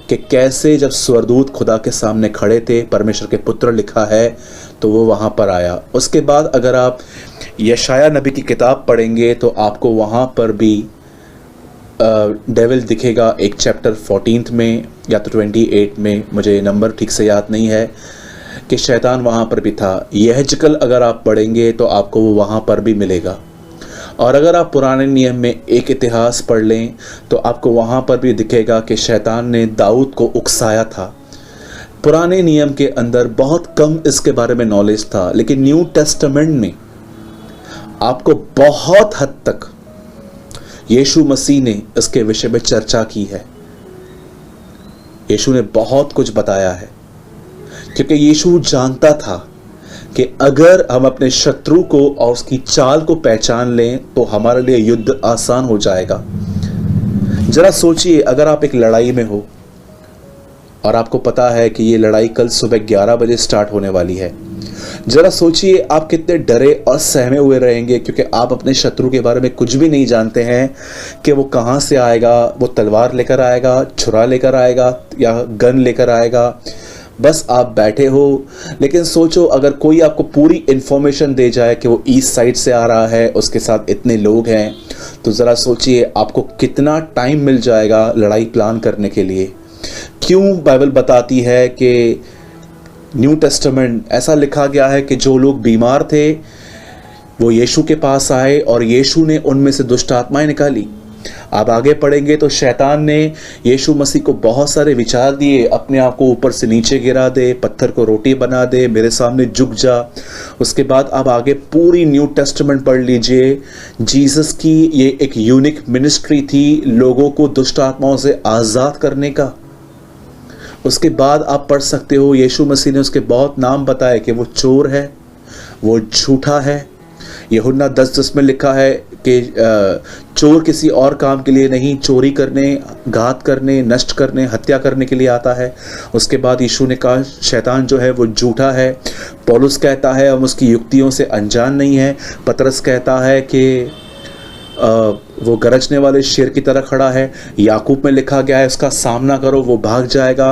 A: कि कैसे जब स्वर्गदूत खुदा के सामने खड़े थे, परमेश्वर के पुत्र लिखा है, तो वो वहाँ पर आया। उसके बाद अगर आप यशाया नबी की किताब पढ़ेंगे तो आपको वहाँ पर भी डेविल दिखेगा, एक चैप्टर 14 में या तो 28 में, मुझे नंबर ठीक से याद नहीं है, कि शैतान वहाँ पर भी था। यहजकल अगर आप पढ़ेंगे तो आपको वो वहाँ पर भी मिलेगा। और अगर आप पुराने नियम में एक इतिहास पढ़ लें तो आपको वहाँ पर भी दिखेगा कि शैतान ने दाऊद को उकसाया था। पुराने नियम के अंदर बहुत कम इसके बारे में नॉलेज था, लेकिन न्यू टेस्टामेंट में आपको बहुत हद तक यीशु मसीह ने इसके विषय में चर्चा की है। यीशु ने बहुत कुछ बताया है, क्योंकि यीशु जानता था कि अगर हम अपने शत्रु को और उसकी चाल को पहचान लें तो हमारे लिए युद्ध आसान हो जाएगा। जरा सोचिए, अगर आप एक लड़ाई में हो और आपको पता है कि ये लड़ाई कल सुबह 11 बजे स्टार्ट होने वाली है, जरा सोचिए आप कितने डरे और सहमे हुए रहेंगे, क्योंकि आप अपने शत्रु के बारे में कुछ भी नहीं जानते हैं कि वो कहाँ से आएगा, वो तलवार लेकर आएगा, छुरा लेकर आएगा या गन लेकर आएगा। बस आप बैठे हो। लेकिन सोचो, अगर कोई आपको पूरी इन्फॉर्मेशन दे जाए कि वो ईस्ट साइड से आ रहा है, उसके साथ इतने लोग हैं, तो ज़रा सोचिए आपको कितना टाइम मिल जाएगा लड़ाई प्लान करने के लिए। क्यों बाइबल बताती है कि न्यू टेस्टामेंट ऐसा लिखा गया है कि जो लोग बीमार थे वो यीशु के पास आए और यीशु ने उनमें से दुष्ट आत्माएं निकाली। आप आगे पढ़ेंगे तो शैतान ने यीशु मसीह को बहुत सारे विचार दिए, अपने आप को ऊपर से नीचे गिरा दे, पत्थर को रोटी बना दे, मेरे सामने झुक जा। उसके बाद आप आगे पूरी न्यू टेस्टामेंट पढ़ लीजिए। जीसस की ये एक यूनिक मिनिस्ट्री थी लोगों को दुष्ट आत्माओं से आज़ाद करने का। उसके बाद आप पढ़ सकते हो यीशु मसीह ने उसके बहुत नाम बताए कि वो चोर है, वो झूठा है। यूहन्ना 10:10 में लिखा है कि चोर किसी और काम के लिए नहीं, चोरी करने, घात करने, नष्ट करने, हत्या करने के लिए आता है। उसके बाद यीशु ने कहा शैतान जो है वो झूठा है। पौलुस कहता है हम उसकी युक्तियों से अनजान नहीं है। पतरस कहता है कि वो गरजने वाले शेर की तरह खड़ा है। याकूब में लिखा गया है उसका सामना करो वो भाग जाएगा।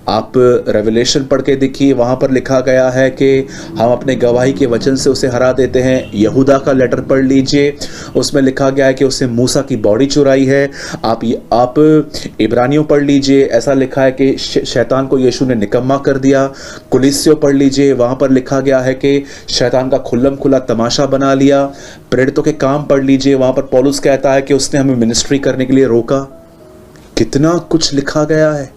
A: आप रेवलेशन पढ़ के देखिए, वहाँ पर लिखा गया है कि हम अपने गवाही के वचन से उसे हरा देते हैं। यहूदा का लेटर पढ़ लीजिए, उसमें लिखा गया है कि उसने मूसा की बॉडी चुराई है। आप इब्रानियों पढ़ लीजिए, ऐसा लिखा है कि शैतान को यीशु ने निकम्मा कर दिया। कुलिस्सियों पढ़ लीजिए, वहाँ पर लिखा गया है कि शैतान का खुल्लम खुला तमाशा बना लिया। प्रेरितों के काम पढ़ लीजिए, वहाँ पर पौलुस कहता है कि उसने हमें मिनिस्ट्री करने के लिए रोका। कितना कुछ लिखा गया है।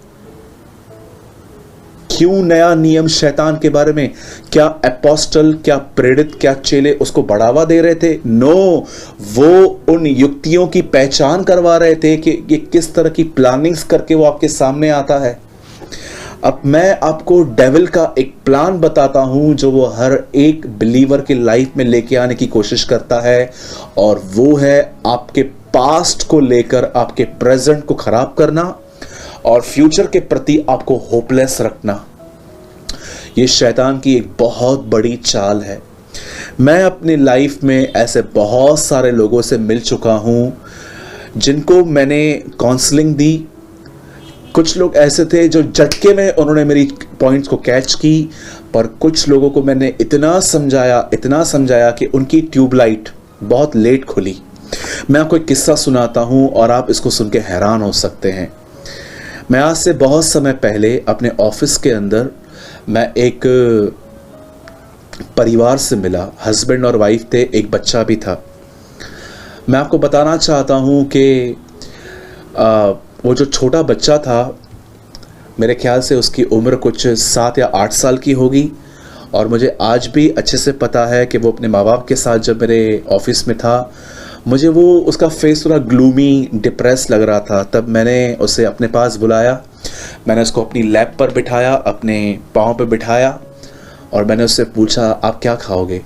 A: क्यों नया नियम शैतान के बारे में? क्या अपोस्टल, क्या प्रेरित, क्या चेले उसको बढ़ावा दे रहे थे? नो, वो उन युक्तियों की पहचान करवा रहे थे कि ये किस तरह की प्लानिंग्स करके वो आपके सामने आता है। अब मैं आपको डेविल का एक प्लान बताता हूं जो वो हर एक बिलीवर की लाइफ में लेके आने की कोशिश करता है, और वो है आपके पास्ट को लेकर आपके प्रेजेंट को खराब करना और फ्यूचर के प्रति आपको होपलेस रखना। ये शैतान की एक बहुत बड़ी चाल है। मैं अपनी लाइफ में ऐसे बहुत सारे लोगों से मिल चुका हूं जिनको मैंने काउंसलिंग दी। कुछ लोग ऐसे थे जो झटके में उन्होंने मेरी पॉइंट्स को कैच की, पर कुछ लोगों को मैंने इतना समझाया कि उनकी ट्यूबलाइट बहुत लेट खुली। मैं आपको एक किस्सा सुनाता हूं और आप इसको सुन के हैरान हो सकते हैं। मैं आज से बहुत समय पहले अपने ऑफिस के अंदर मैं एक परिवार से मिला। हस्बैंड और वाइफ थे, एक बच्चा भी था। मैं आपको बताना चाहता हूं कि वो जो छोटा बच्चा था, मेरे ख्याल से उसकी उम्र कुछ 7 या 8 साल की होगी, और मुझे आज भी अच्छे से पता है कि वो अपने माँ बाप के साथ जब मेरे ऑफिस में था, मुझे वो उसका फेस थोड़ा ग्लूमी, डिप्रेस लग रहा था। तब मैंने उसे अपने पास बुलाया, मैंने उसको अपनी लैप पर बिठाया, अपने पाँव पे बिठाया, और मैंने उससे पूछा आप क्या खाओगे।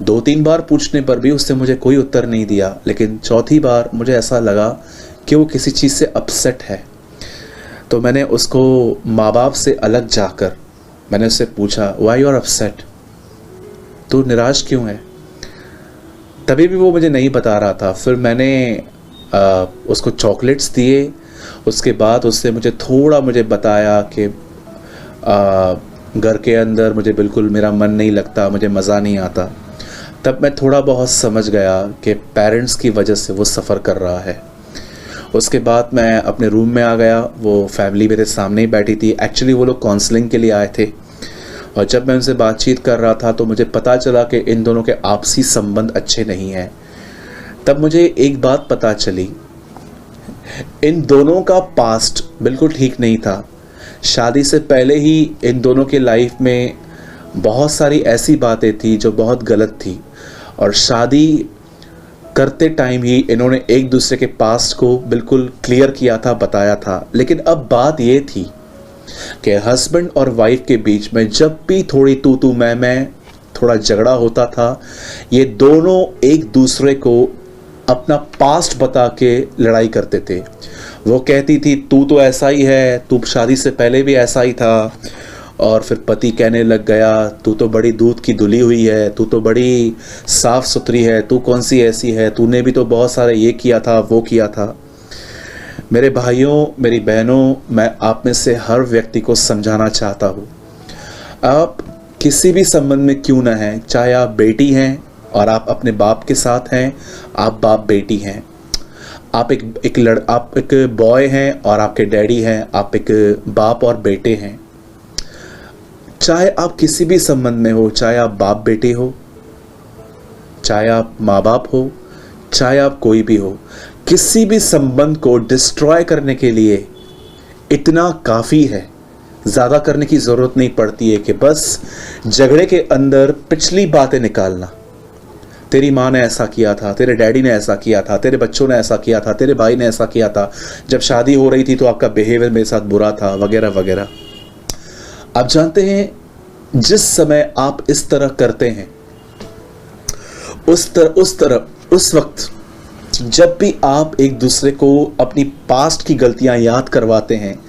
A: 2-3 बार पूछने पर भी उसने मुझे कोई उत्तर नहीं दिया, लेकिन चौथी बार मुझे ऐसा लगा कि वो किसी चीज़ से अपसेट है। तो मैंने उसको माँ बाप से अलग जाकर मैंने उससे पूछा व्हाई यू आर अपसेट, तू निराश क्यों है। तभी भी वो मुझे नहीं बता रहा था। फिर मैंने उसको चॉकलेट्स दिए, उसके बाद उससे मुझे बताया कि घर के अंदर मुझे बिल्कुल मेरा मन नहीं लगता, मुझे मज़ा नहीं आता। तब मैं थोड़ा बहुत समझ गया कि पेरेंट्स की वजह से वो सफ़र कर रहा है। उसके बाद मैं अपने रूम में आ गया, वो फैमिली मेरे सामने ही बैठी थी। एक्चुअली वो लोग काउंसलिंग के लिए आए थे, और जब मैं उनसे बातचीत कर रहा था तो मुझे पता चला कि इन दोनों के आपसी संबंध अच्छे नहीं हैं। तब मुझे एक बात पता चली, इन दोनों का पास्ट बिल्कुल ठीक नहीं था। शादी से पहले ही इन दोनों के लाइफ में बहुत सारी ऐसी बातें थी जो बहुत गलत थी, और शादी करते टाइम ही इन्होंने एक दूसरे के पास्ट को बिल्कुल क्लियर किया था, बताया था। लेकिन अब बात ये थी कि हस्बैंड और वाइफ के बीच में जब भी थोड़ी तू मैं थोड़ा झगड़ा होता था, ये दोनों एक दूसरे को अपना पास्ट बता के लड़ाई करते थे। वो कहती थी तू तो ऐसा ही है, तू शादी से पहले भी ऐसा ही था। और फिर पति कहने लग गया तू तो बड़ी दूध की धुली हुई है, तू तो बड़ी साफ़ सुथरी है, तू कौन सी ऐसी है, तूने भी तो बहुत सारे ये किया था, वो किया था। मेरे भाइयों, मेरी बहनों, मैं आप में से हर व्यक्ति को समझाना चाहता हूँ, आप किसी भी संबंध में क्यों ना हैं, चाहे आप बेटी हैं और आप अपने बाप के साथ हैं, आप बाप बेटी हैं, आप एक बॉय हैं और आपके डैडी हैं, आप एक बाप और बेटे हैं। चाहे आप किसी भी संबंध में हो, चाहे आप बाप बेटे हो, चाहे आप माँ बाप हो, चाहे आप कोई भी हो, किसी भी संबंध को डिस्ट्रॉय करने के लिए इतना काफ़ी है, ज़्यादा करने की ज़रूरत नहीं पड़ती है कि बस झगड़े के अंदर पिछली बातें निकालना। तेरी माँ ने ऐसा किया था, तेरे डैडी ने ऐसा किया था, तेरे बच्चों ने ऐसा किया था, तेरे भाई ने ऐसा किया था, जब शादी हो रही थी तो आपका बिहेवियर मेरे साथ बुरा था, वगैरह वगैरह। आप जानते हैं जिस समय आप इस तरह करते हैं, उस वक्त जब भी आप एक दूसरे को अपनी पास्ट की गलतियां याद करवाते हैं,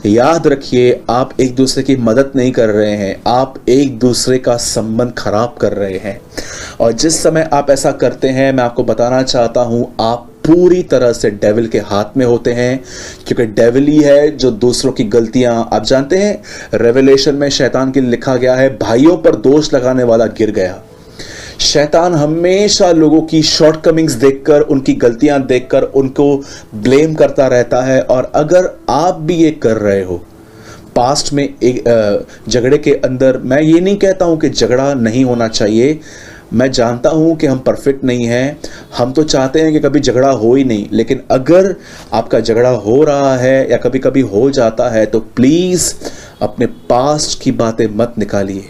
A: याद रखिए आप एक दूसरे की मदद नहीं कर रहे हैं, आप एक दूसरे का संबंध खराब कर रहे हैं। और जिस समय आप ऐसा करते हैं, मैं आपको बताना चाहता हूं, आप पूरी तरह से डेविल के हाथ में होते हैं, क्योंकि डेविल ही है जो दूसरों की गलतियां, आप जानते हैं रेवलेशन में शैतान के लिए लिखा गया है, भाइयों पर दोष लगाने वाला गिर गया। शैतान हमेशा लोगों की शॉर्टकमिंग्स देखकर, उनकी गलतियां देखकर उनको ब्लेम करता रहता है। और अगर आप भी ये कर रहे हो पास्ट में, एक झगड़े के अंदर, मैं ये नहीं कहता हूं कि झगड़ा नहीं होना चाहिए, मैं जानता हूं कि हम परफेक्ट नहीं हैं, हम तो चाहते हैं कि कभी झगड़ा हो ही नहीं, लेकिन अगर आपका झगड़ा हो रहा है या कभी कभी हो जाता है तो प्लीज़ अपने पास्ट की बातें मत निकालिए,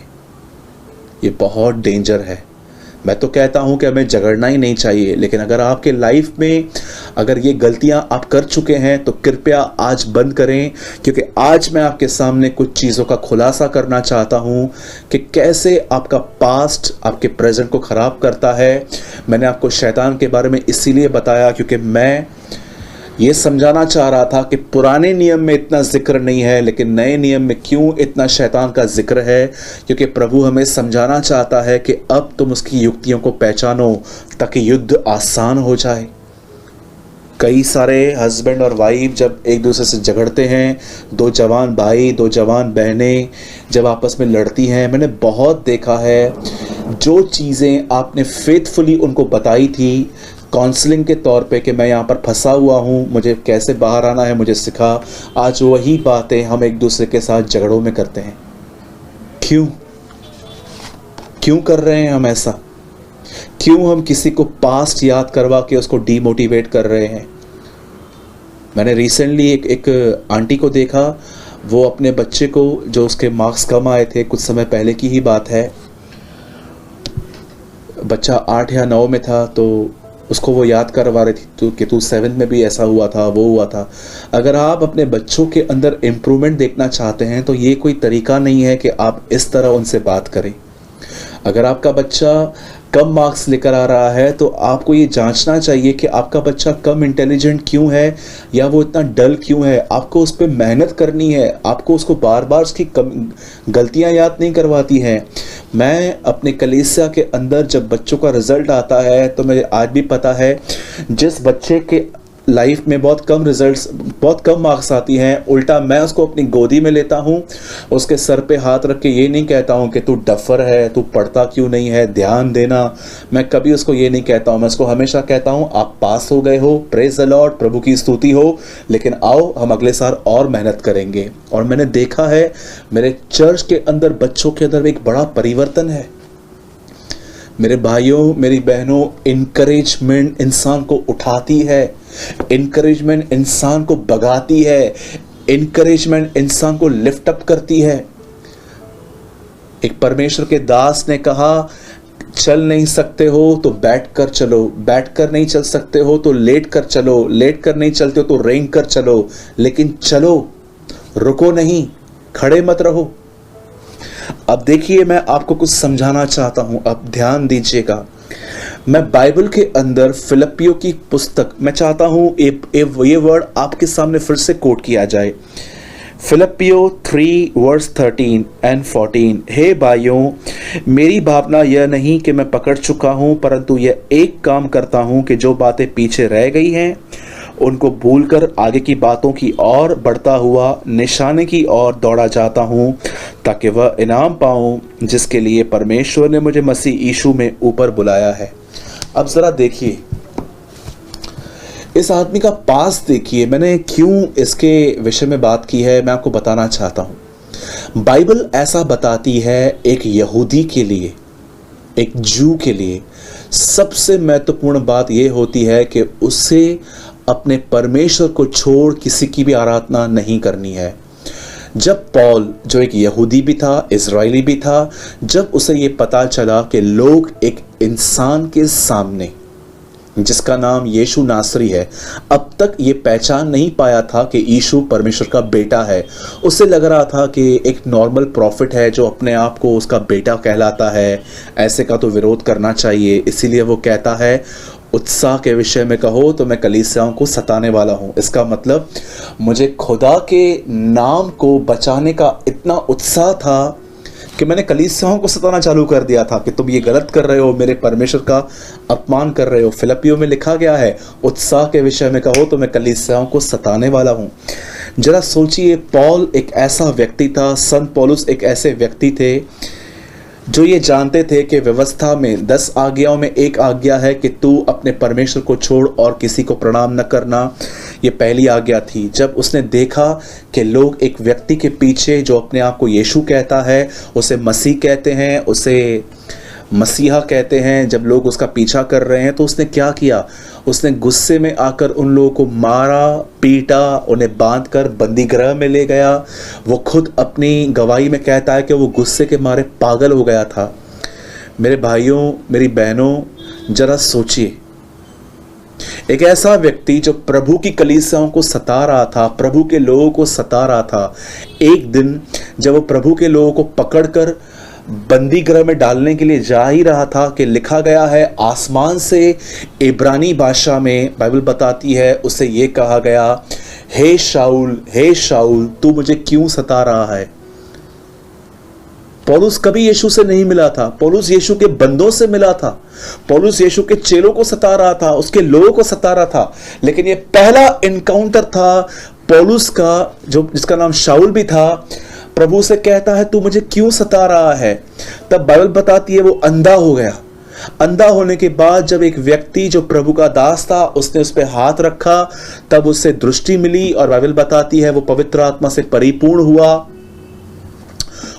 A: ये बहुत डेंजर है। मैं तो कहता हूं कि हमें झगड़ना ही नहीं चाहिए, लेकिन अगर आपके लाइफ में अगर ये गलतियां आप कर चुके हैं तो कृपया आज बंद करें, क्योंकि आज मैं आपके सामने कुछ चीज़ों का खुलासा करना चाहता हूं कि कैसे आपका पास्ट आपके प्रेजेंट को ख़राब करता है। मैंने आपको शैतान के बारे में इसीलिए बताया क्योंकि मैं ये समझाना चाह रहा था कि पुराने नियम में इतना जिक्र नहीं है, लेकिन नए नियम में क्यों इतना शैतान का जिक्र है, क्योंकि प्रभु हमें समझाना चाहता है कि अब तुम उसकी युक्तियों को पहचानो ताकि युद्ध आसान हो जाए। कई सारे हस्बैंड और वाइफ जब एक दूसरे से झगड़ते हैं, दो जवान भाई, दो जवान बहनें जब आपस में लड़ती हैं, मैंने बहुत देखा है, जो चीज़ें आपने फेथफुली उनको बताई थी काउंसलिंग के तौर पे कि मैं यहाँ पर फंसा हुआ हूँ, मुझे कैसे बाहर आना है, मुझे सिखा, आज वही बातें हम एक दूसरे के साथ झगड़ों में करते हैं। क्यों कर रहे हैं हम ऐसा? क्यों हम किसी को पास्ट याद करवा के उसको डीमोटिवेट कर रहे हैं? मैंने रिसेंटली एक आंटी को देखा, वो अपने बच्चे को, जो उसके मार्क्स कम आए थे, कुछ समय पहले की ही बात है, बच्चा 8 या 9 में था, तो उसको वो याद करवा रही थी कि तू 7th में भी ऐसा हुआ था, वो हुआ था। अगर आप अपने बच्चों के अंदर इम्प्रूवमेंट देखना चाहते हैं तो ये कोई तरीका नहीं है कि आप इस तरह उनसे बात करें। अगर आपका बच्चा कम मार्क्स लेकर आ रहा है तो आपको ये जांचना चाहिए कि आपका बच्चा कम इंटेलिजेंट क्यों है या वो इतना डल क्यों है। आपको उस पर मेहनत करनी है, आपको उसको बार बार उसकी गलतियां याद नहीं करवाती हैं। मैं अपने कलीसिया के अंदर जब बच्चों का रिजल्ट आता है तो मुझे आज भी पता है, जिस बच्चे के लाइफ में बहुत कम मार्क्स आती हैं, उल्टा मैं उसको अपनी गोदी में लेता हूँ, उसके सर पे हाथ रख के ये नहीं कहता हूँ कि तू डफर है, तू पढ़ता क्यों नहीं है, ध्यान देना। मैं कभी उसको ये नहीं कहता हूँ, मैं उसको हमेशा कहता हूँ आप पास हो गए हो, प्रेज द लॉर्ड, प्रभु की स्तुति हो, लेकिन आओ हम अगले साल और मेहनत करेंगे। और मैंने देखा है मेरे चर्च के अंदर बच्चों के अंदर एक बड़ा परिवर्तन है। मेरे भाइयों मेरी बहनों, इनकरेजमेंट इंसान को उठाती है, इनकरेजमेंट इंसान को भगाती है, इनकरेजमेंट इंसान को लिफ्ट अप करती है। एक परमेश्वर के दास ने कहा, चल नहीं सकते हो तो बैठ कर चलो, बैठ कर नहीं चल सकते हो तो लेट कर चलो, लेट कर नहीं चलते हो तो रेंग कर चलो, लेकिन चलो, रुको नहीं, खड़े मत रहो। अब देखिए, मैं आपको कुछ समझाना चाहता हूं, अब ध्यान दीजिएगा। मैं बाइबल के अंदर फिलिपियों की पुस्तक, मैं चाहता हूं ये वर्ड आपके सामने फिर से कोट किया जाए। फिलिपियों 3 वर्स 13 एंड 14। हे भाइयों, मेरी भावना यह नहीं कि मैं पकड़ चुका हूं, परंतु यह एक काम करता हूं कि जो बातें पीछे रह गई हैं उनको भूलकर आगे की बातों की ओर बढ़ता हुआ निशाने की ओर दौड़ा जाता हूं, ताकि वह इनाम पाऊं जिसके लिए परमेश्वर ने मुझे मसीह यीशु में ऊपर बुलाया है। अब जरा देखिए इस आदमी का पास देखिए। मैंने क्यों इसके विषय में बात की है, मैं आपको बताना चाहता हूं। बाइबल ऐसा बताती है, एक यहूदी के लिए, एक जू के लिए सबसे महत्वपूर्ण बात यह होती है कि उसे अपने परमेश्वर को छोड़ किसी की भी आराधना नहीं करनी है। जब पौल, जो एक यहूदी भी था, इजरायली भी था, जब उसे ये पता चला कि लोग एक इंसान के सामने जिसका नाम यीशु नासरी है, अब तक ये पहचान नहीं पाया था कि यीशु परमेश्वर का बेटा है। उसे लग रहा था कि एक नॉर्मल प्रॉफिट है जो अपने आप को उसका बेटा कहलाता है, ऐसे का तो विरोध करना चाहिए। इसीलिए वो कहता है, उत्साह के विषय में कहो तो मैं कलीसियाओं को सताने वाला हूं। इसका मतलब मुझे खुदा के नाम को बचाने का इतना उत्साह था कि मैंने कलीसियाओं को सताना चालू कर दिया था कि तुम ये गलत कर रहे हो, मेरे परमेश्वर का अपमान कर रहे हो। फिलिपियों में लिखा गया है, उत्साह के विषय में कहो तो मैं कलीसियाओं को सताने वाला हूं। जरा सोचिए, पौल एक ऐसा व्यक्ति था, संत पौलुस एक ऐसे व्यक्ति थे जो ये जानते थे कि व्यवस्था में 10 आज्ञाओं में एक आज्ञा है कि तू अपने परमेश्वर को छोड़ और किसी को प्रणाम न करना। ये पहली आज्ञा थी। जब उसने देखा कि लोग एक व्यक्ति के पीछे जो अपने आप को यीशु कहता है, उसे मसीह कहते हैं, उसे मसीहा कहते हैं, जब लोग उसका पीछा कर रहे हैं, तो उसने क्या किया? उसने गुस्से में आकर उन लोगों को मारा, पीटा, उन्हें बांधकर बंदी गृह में ले गया। वो खुद अपनी गवाही में कहता है कि वो गुस्से के मारे पागल हो गया था। मेरे भाइयों मेरी बहनों, जरा सोचिए, एक ऐसा व्यक्ति जो प्रभु की कलीसियाओं को सता रहा था, प्रभु के लोगों को सता रहा था, एक दिन जब वो प्रभु के लोगों को पकड़कर बंदी गृह में डालने के लिए जा ही रहा था कि लिखा गया है, आसमान से इब्रानी भाषा में बाइबल बताती है, उसे ये कहा गया, हे शाऊल तू मुझे क्यों सता रहा है। पौलुस कभी यीशु से नहीं मिला था, पौलुस यीशु के बंदों से मिला था, पौलुस यीशु के चेलों को सता रहा था, उसके लोगों को सता रहा था। लेकिन ये पहला इनकाउंटर था पौलुस का, जो जिसका नाम शाऊल भी था। प्रभु से कहता है, तू मुझे क्यों सता रहा है। तब बाइबल बताती है वो अंधा हो गया। अंधा होने के बाद जब एक व्यक्ति जो प्रभु का दास था, उसने उस पर हाथ रखा, तब उससे दृष्टि मिली और बाइबल बताती है वो पवित्र आत्मा से परिपूर्ण हुआ।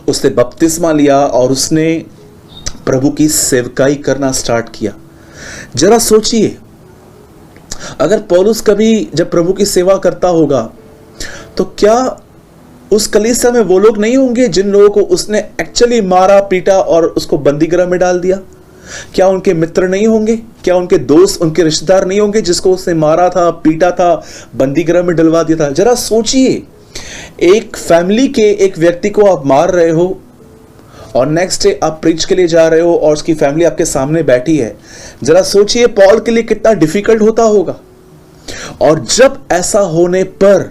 A: उसने बपतिस्मा लिया और उसने प्रभु की सेवकाई करना स्टार्ट किया। जरा सोचिए, अगर पौलुस कभी जब प्रभु की सेवा करता होगा तो क्या उस कलीसिया में वो लोग नहीं होंगे जिन लोगों को उसने एक्चुअली मारा, पीटा और उसको बंदीगृह में डाल दिया? क्या उनके मित्र नहीं होंगे? क्या उनके दोस्त, उनके रिश्तेदार नहीं होंगे जिसको उसने मारा था, पीटा था, बंदीगृह में डलवा दिया था? जरा सोचिए, एक फैमिली के एक व्यक्ति को आप मार रहे हो और नेक्स्ट डे आप प्रीच के लिए जा रहे हो और उसकी फैमिली आपके सामने बैठी है। जरा सोचिए पॉल के लिए कितना डिफिकल्ट होता होगा। और जब ऐसा होने पर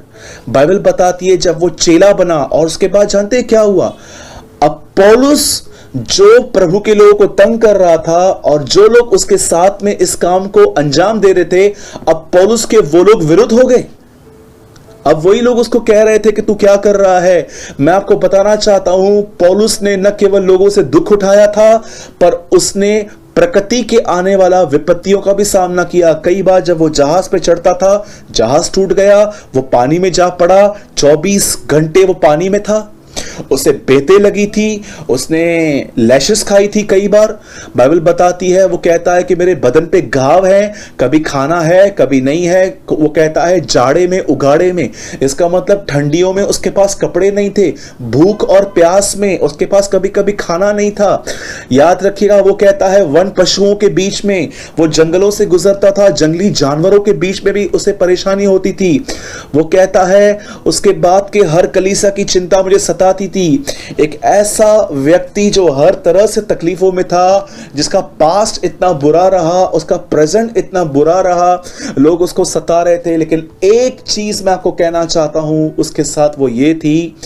A: बाइबल बताती है जब वो चेला बना और उसके बाद जानते हैं क्या हुआ? अब पौलुस जो प्रभु के लोगों को तंग कर रहा था और जो लोग उसके साथ में इस काम को अंजाम दे रहे थे, अब पौलुस के वो लोग विरुद्ध हो गए। अब वही लोग उसको कह रहे थे कि तू क्या कर रहा है। मैं आपको बताना चाहता हूं, पौलुस ने न केवल लोगों से दुख उठाया था, पर उसने प्रकृति के आने वाला विपत्तियों का भी सामना किया। कई बार जब वो जहाज पे चढ़ता था, जहाज टूट गया, वो पानी में जा पड़ा, 24 घंटे वो पानी में था, उसे बेते लगी थी, उसने लैशेस खाई थी कई बार। बाइबल बताती है, वो कहता है कि मेरे बदन पे घाव है, कभी खाना है कभी नहीं है। वो कहता है जाड़े में उगाड़े में, इसका मतलब ठंडियों में उसके पास कपड़े नहीं थे, भूख और प्यास में उसके पास कभी कभी खाना नहीं था। याद रखिएगा, वो कहता है वन पशुओं के बीच में वो जंगलों से गुजरता था, जंगली जानवरों के बीच में भी उसे परेशानी होती थी। वो कहता है उसके बाद के हर कलीसिया की चिंता मुझे सताती थी। एक ऐसा व्यक्ति जो हर तरह से तकलीफों में था, जिसका पास्ट इतना बुरा रहा, उसका प्रेजेंट इतना बुरा रहा, लोग उसको सता रहे थे। लेकिन एक चीज मैं आपको कहना चाहता हूं उसके साथ, वो ये थी,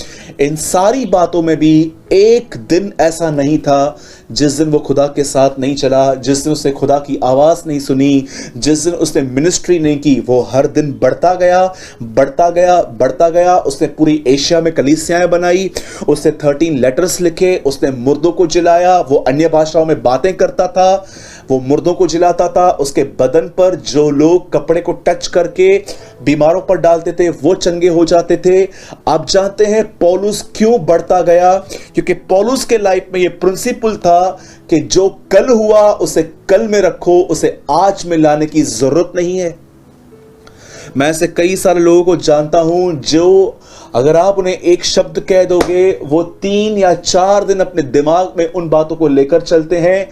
A: इन सारी बातों में भी एक दिन ऐसा नहीं था जिस दिन वो खुदा के साथ नहीं चला, जिस दिन उसने खुदा की आवाज नहीं सुनी, जिस दिन उसने मिनिस्ट्री नहीं की। वो हर दिन बढ़ता गया, बढ़ता गया, बढ़ता गया। उसने पूरी एशिया में कलीसियाएं बनाई, उसने 13 लेटर्स लिखे, उसने मुर्दों को जिलाया, वो अन्य भाषाओं में बातें करता था, वो मुर्दों को जिलाता था। उसके बदन पर जो लोग कपड़े को टच करके बीमारों पर डालते थे, वो चंगे हो जाते थे। आप जानते हैं पौलुस क्यों बढ़ता गया? क्योंकि पौलुस के लाइफ में ये प्रिंसिपल था कि जो कल हुआ उसे कल में रखो, उसे आज में लाने की जरूरत नहीं है। मैं ऐसे कई सारे लोगों को जानता हूं जो अगर आप उन्हें एक शब्द कह दोगे, वो 3 या 4 दिन अपने दिमाग में उन बातों को लेकर चलते हैं।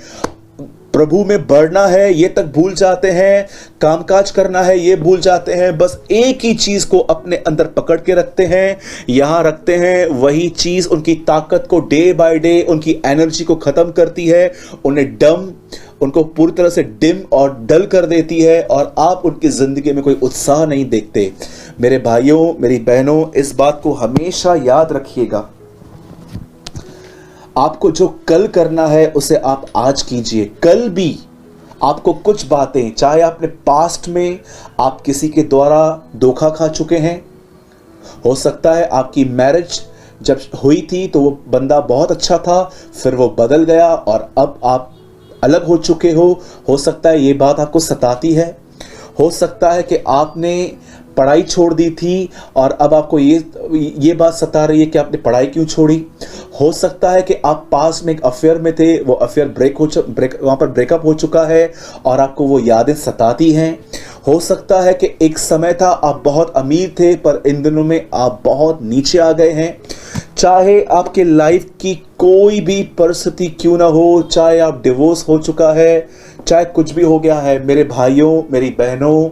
A: प्रभु में बढ़ना है ये तक भूल जाते हैं, कामकाज करना है ये भूल जाते हैं, बस एक ही चीज को अपने अंदर पकड़ के रखते हैं, यहां रखते हैं। वही चीज उनकी ताकत को डे बाय डे, उनकी एनर्जी को खत्म करती है, उनको पूरी तरह से डिम और डल कर देती है, और आप उनकी जिंदगी में कोई उत्साह नहीं देखते। मेरे भाइयों, मेरी बहनों, इस बात को हमेशा याद रखिएगा, आपको जो कल करना है उसे आप आज कीजिए। कल भी आपको कुछ बातें, चाहे आपने पास्ट में आप किसी के द्वारा धोखा खा चुके हैं, हो सकता है आपकी मैरिज जब हुई थी तो वो बंदा बहुत अच्छा था, फिर वो बदल गया और अब आप अलग हो चुके हो सकता है ये बात आपको सताती है। हो सकता है कि आपने पढ़ाई छोड़ दी थी और अब आपको ये बात सता रही है कि आपने पढ़ाई क्यों छोड़ी। हो सकता है कि आप पास में एक अफेयर में थे, वो अफेयर वहाँ पर ब्रेकअप हो चुका है और आपको वो यादें सताती हैं। हो सकता है कि एक समय था आप बहुत अमीर थे, पर इन दिनों में आप बहुत नीचे आ गए हैं। चाहे आपके लाइफ की कोई भी परिस्थिति क्यों ना हो, चाहे आप डिवोर्स हो चुका है, चाहे कुछ भी हो गया है, मेरे भाइयों, मेरी बहनों,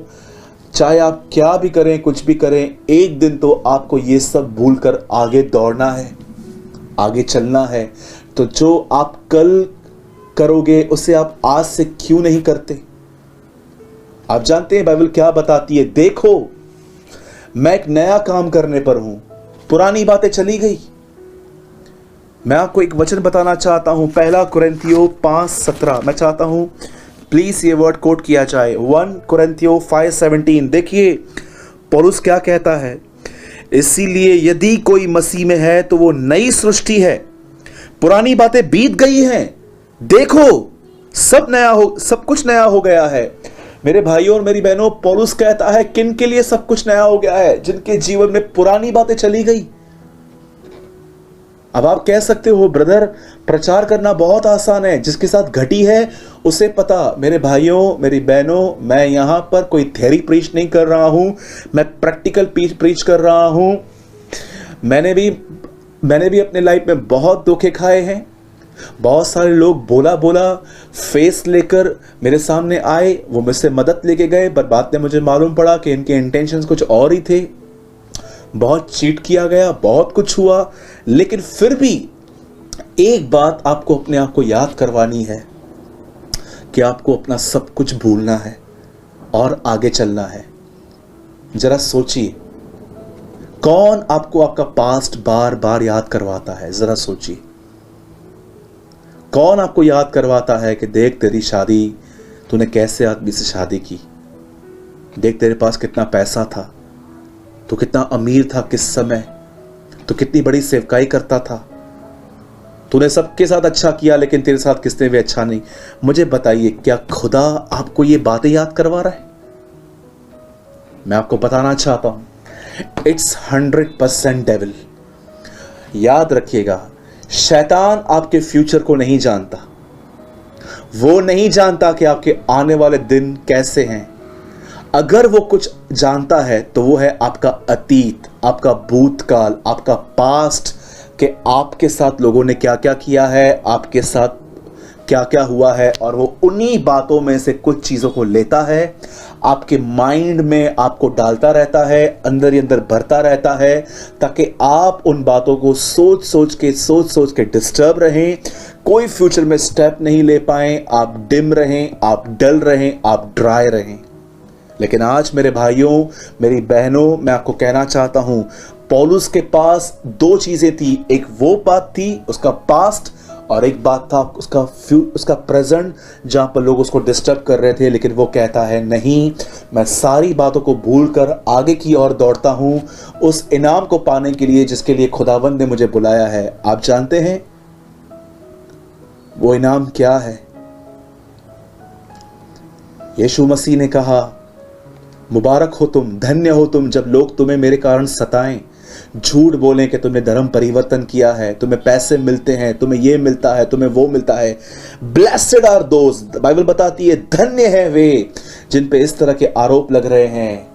A: चाहे आप क्या भी करें, कुछ भी करें, एक दिन तो आपको ये सब भूलकर आगे दौड़ना है, आगे चलना है। तो जो आप कल करोगे उसे आप आज से क्यों नहीं करते? आप जानते हैं बाइबल क्या बताती है? देखो, मैं एक नया काम करने पर हूं, पुरानी बातें चली गई। मैं आपको एक वचन बताना चाहता हूं, 1 कुरिन्थियों 5:17। मैं चाहता हूं प्लीज ये वर्ड कोट किया जाए, 1 कुरिन्थियों 5:17। देखिए पौलुस क्या कहता है, इसीलिए यदि कोई मसीह में है तो वो नई सृष्टि है, पुरानी बातें बीत गई हैं, देखो सब कुछ नया हो गया है। मेरे भाइयों और मेरी बहनों, पौलुस कहता है किन के लिए सब कुछ नया हो गया है? जिनके जीवन में पुरानी बातें चली गई। अब आप कह सकते हो ब्रदर, प्रचार करना बहुत आसान है, जिसके साथ घटी है उसे पता। मेरे भाइयों, मेरी बहनों, मैं यहां पर कोई थ्योरी प्रीच नहीं कर रहा हूं, मैं प्रैक्टिकल प्रीच कर रहा हूं। मैंने भी अपने लाइफ में बहुत धोखे खाए हैं। बहुत सारे लोग बोला फेस लेकर मेरे सामने आए, वो मुझसे मदद लेके गए, पर बाद में मुझे मालूम पड़ा कि इनके इंटेंशंस कुछ और ही थे। बहुत चीट किया गया, बहुत कुछ हुआ, लेकिन फिर भी एक बात आपको अपने आप को याद करवानी है कि आपको अपना सब कुछ भूलना है और आगे चलना है। जरा सोचिए, कौन आपको आपका पास्ट बार बार याद करवाता है? जरा सोचिए, कौन आपको याद करवाता है कि देख तेरी शादी, तूने कैसे आदमी से शादी की, देख तेरे पास कितना पैसा था, तू कितना अमीर था किस समय, तू कितनी बड़ी सेवकाई करता था, तूने सबके साथ अच्छा किया लेकिन तेरे साथ किसने भी अच्छा नहीं। मुझे बताइए, क्या खुदा आपको ये बातें याद करवा रहा है? मैं आपको बताना चाहता हूं, इट्स 100% डेविल। याद रखिएगा, शैतान आपके फ्यूचर को नहीं जानता। वो नहीं जानता कि आपके आने वाले दिन कैसे हैं। अगर वो कुछ जानता है तो वो है आपका अतीत, आपका भूतकाल, आपका पास्ट, कि आपके साथ लोगों ने क्या क्या किया है, आपके साथ क्या क्या हुआ है, और वो उन्हीं बातों में से कुछ चीज़ों को लेता है, आपके माइंड में आपको डालता रहता है, अंदर ही अंदर भरता रहता है, ताकि आप उन बातों को सोच सोच के डिस्टर्ब रहें, कोई फ्यूचर में स्टेप नहीं ले पाएं, आप डिम रहें, आप डल रहें, आप ड्राई रहें। लेकिन आज मेरे भाइयों, मेरी बहनों, मैं आपको कहना चाहता हूं, पौलुस के पास दो चीजें थी। एक वो बात थी उसका पास्ट, और एक बात था उसका प्रेजेंट, जहां पर लोग उसको डिस्टर्ब कर रहे थे। लेकिन वो कहता है, नहीं, मैं सारी बातों को भूलकर आगे की ओर दौड़ता हूं, उस इनाम को पाने के लिए जिसके लिए खुदावंद ने मुझे बुलाया है। आप जानते हैं वो इनाम क्या है? यीशु मसीह ने कहा, मुबारक हो तुम, धन्य हो तुम, जब लोग तुम्हें मेरे कारण सताएं, झूठ बोलें कि तुमने धर्म परिवर्तन किया है, तुम्हें पैसे मिलते हैं, तुम्हें ये मिलता है, तुम्हें वो मिलता है। ब्लेस्ड आर दोज, बाइबल बताती है, धन्य है वे जिन पे इस तरह के आरोप लग रहे हैं,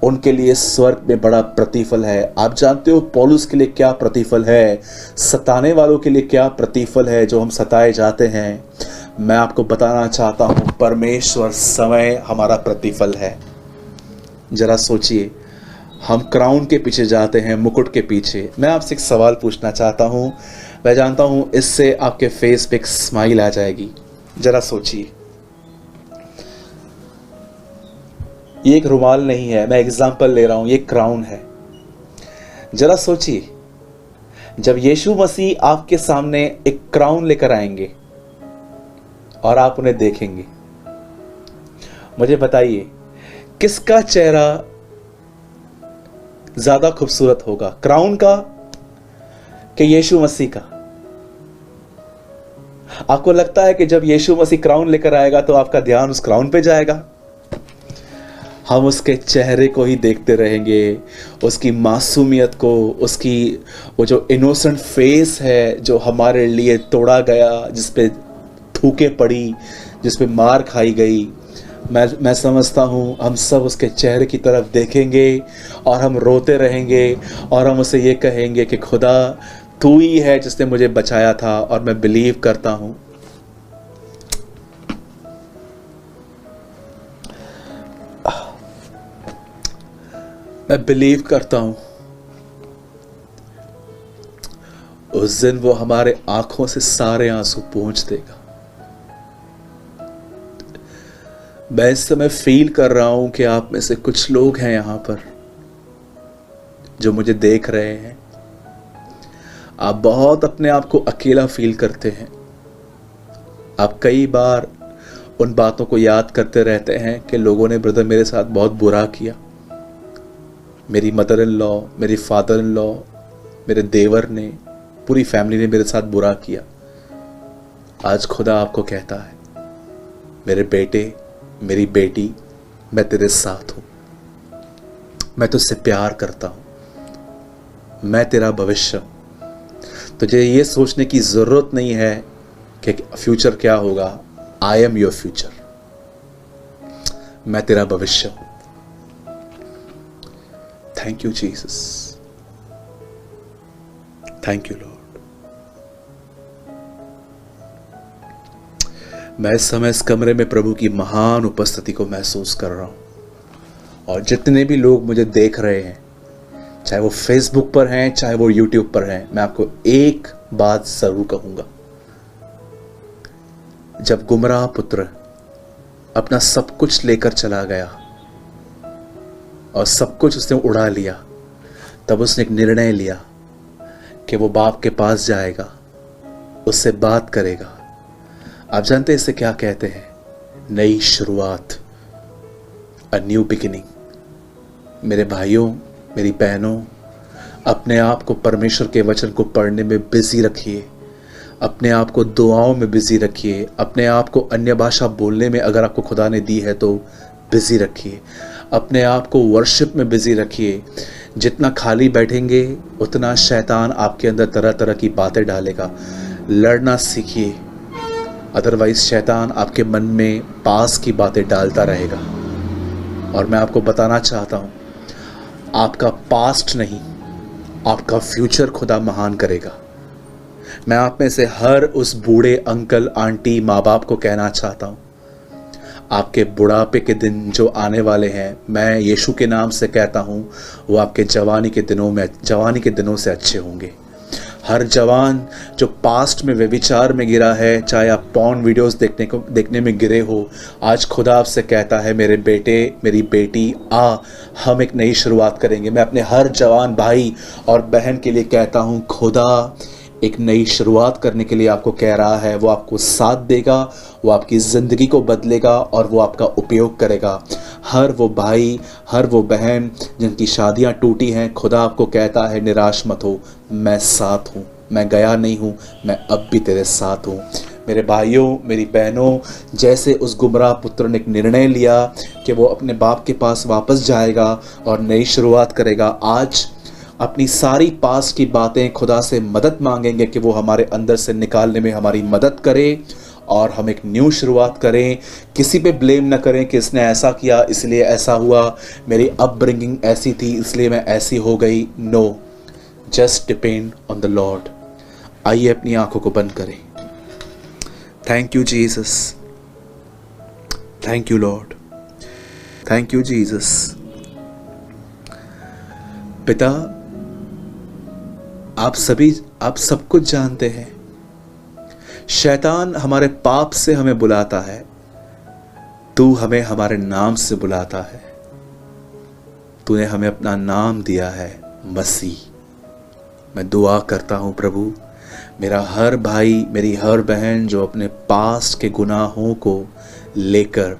A: उनके लिए स्वर्ग में बड़ा प्रतिफल है। आप जानते हो पौलुस के लिए क्या प्रतिफल है, सताने वालों के लिए क्या प्रतिफल है, जो हम सताए जाते हैं। मैं आपको बताना चाहता हूं, परमेश्वर समय हमारा प्रतिफल है। जरा सोचिए, हम क्राउन के पीछे जाते हैं, मुकुट के पीछे। मैं आपसे एक सवाल पूछना चाहता हूं, मैं जानता हूं इससे आपके फेस पे एक स्माइल आ जाएगी। जरा सोचिए, ये एक रुमाल नहीं है, मैं एग्जाम्पल ले रहा हूं, ये क्राउन है। जरा सोचिए, जब यीशु मसीह आपके सामने एक क्राउन लेकर आएंगे और आप उन्हें देखेंगे, मुझे बताइए किसका चेहरा ज्यादा खूबसूरत होगा, क्राउन का कि यीशु मसीह का? आपको लगता है कि जब यीशु मसीह क्राउन लेकर आएगा तो आपका ध्यान उस क्राउन पे जाएगा? हम उसके चेहरे को ही देखते रहेंगे, उसकी मासूमियत को, उसकी वो जो इनोसेंट फेस है जो हमारे लिए तोड़ा गया, जिस पे थूके पड़ी, जिस पे मार खाई गई। मैं समझता हूँ हम सब उसके चेहरे की तरफ देखेंगे और हम रोते रहेंगे और हम उसे ये कहेंगे कि खुदा तू ही है जिसने मुझे बचाया था, और मैं बिलीव करता हूँ उस दिन वो हमारे आंखों से सारे आंसू पोंछ देगा। मैं इस समय फील कर रहा हूं कि आप में से कुछ लोग हैं यहां पर जो मुझे देख रहे हैं। आप बहुत अपने आप को अकेला फील करते हैं। आप कई बार उन बातों को याद करते रहते हैं कि लोगों ने ब्रदर मेरे साथ बहुत बुरा किया, मेरी मदर इन लॉ, मेरी फादर इन लॉ, मेरे देवर ने, पूरी फैमिली ने मेरे साथ बुरा किया। आज खुदा आपको कहता है, मेरे बेटे, मेरी बेटी, मैं तेरे साथ हूं, मैं तुझसे प्यार करता हूं, मैं तेरा भविष्य हूं। तुझे ये सोचने की जरूरत नहीं है कि फ्यूचर क्या होगा। आई एम योर फ्यूचर, मैं तेरा भविष्य हूं। Thank you Jesus, thank you Lord. मैं इस समय इस कमरे में प्रभु की महान उपस्थिति को महसूस कर रहा हूं, और जितने भी लोग मुझे देख रहे हैं, चाहे वो फेसबुक पर हैं, चाहे वो यूट्यूब पर हैं, मैं आपको एक बात जरूर कहूंगा। जब गुमराह पुत्र अपना सब कुछ लेकर चला गया और सब कुछ उसने उड़ा लिया, तब उसने एक निर्णय लिया कि वो बाप के पास जाएगा, उससे बात करेगा, आप जानते हैं इसे क्या कहते हैं? नई शुरुआत, अ न्यू बिगिनिंग। मेरे भाइयों, मेरी बहनों, अपने आप को परमेश्वर के वचन को पढ़ने में बिजी रखिए, अपने आप को दुआओं में बिजी रखिए, अपने आप को अन्य भाषा बोलने में अगर आपको खुदा ने दी है तो बिजी रखिए, अपने आप को वर्शिप में बिजी रखिए। जितना खाली बैठेंगे उतना शैतान आपके अंदर तरह तरह की बातें डालेगा। लड़ना सीखिए, अदरवाइज शैतान आपके मन में पास की बातें डालता रहेगा। और मैं आपको बताना चाहता हूँ, आपका पास्ट नहीं, आपका फ्यूचर खुदा महान करेगा। मैं आप में से हर उस बूढ़े अंकल आंटी माँ बाप को कहना चाहता हूँ, आपके बुढ़ापे के दिन जो आने वाले हैं, मैं यीशु के नाम से कहता हूँ, वो आपके जवानी के दिनों से अच्छे होंगे। हर जवान जो पास्ट में व्यभिचार में गिरा है, चाहे आप पॉर्न वीडियोस देखने में गिरे हो, आज खुदा आपसे कहता है, मेरे बेटे मेरी बेटी, आ हम एक नई शुरुआत करेंगे। मैं अपने हर जवान भाई और बहन के लिए कहता हूँ, खुदा एक नई शुरुआत करने के लिए आपको कह रहा है। वो आपको साथ देगा, वो आपकी ज़िंदगी को बदलेगा और वो आपका उपयोग करेगा। हर वो भाई, हर वो बहन जिनकी शादियां टूटी हैं, खुदा आपको कहता है, निराश मत हो, मैं साथ हूँ, मैं गया नहीं हूँ, मैं अब भी तेरे साथ हूँ। मेरे भाइयों, मेरी बहनों, जैसे उस गुमराह पुत्र ने एक निर्णय लिया कि वो अपने बाप के पास वापस जाएगा और नई शुरुआत करेगा, आज अपनी सारी पास की बातें खुदा से मदद मांगेंगे कि वो हमारे अंदर से निकालने में हमारी मदद करे और हम एक न्यू शुरुआत करें। किसी पे ब्लेम न करें कि इसने ऐसा किया इसलिए ऐसा हुआ, मेरी अपब्रिंगिंग ऐसी थी इसलिए मैं ऐसी हो गई। No, just depend on the Lord. आइए अपनी आंखों को बंद करें। Thank you Jesus, thank you Lord, thank you Jesus. पिता, आप सब कुछ जानते हैं। शैतान हमारे पाप से हमें बुलाता है, तू हमें हमारे नाम से बुलाता है। तूने हमें अपना नाम दिया है, मसीह। मैं दुआ करता हूं प्रभु, मेरा हर भाई, मेरी हर बहन जो अपने पास्ट के गुनाहों को लेकर,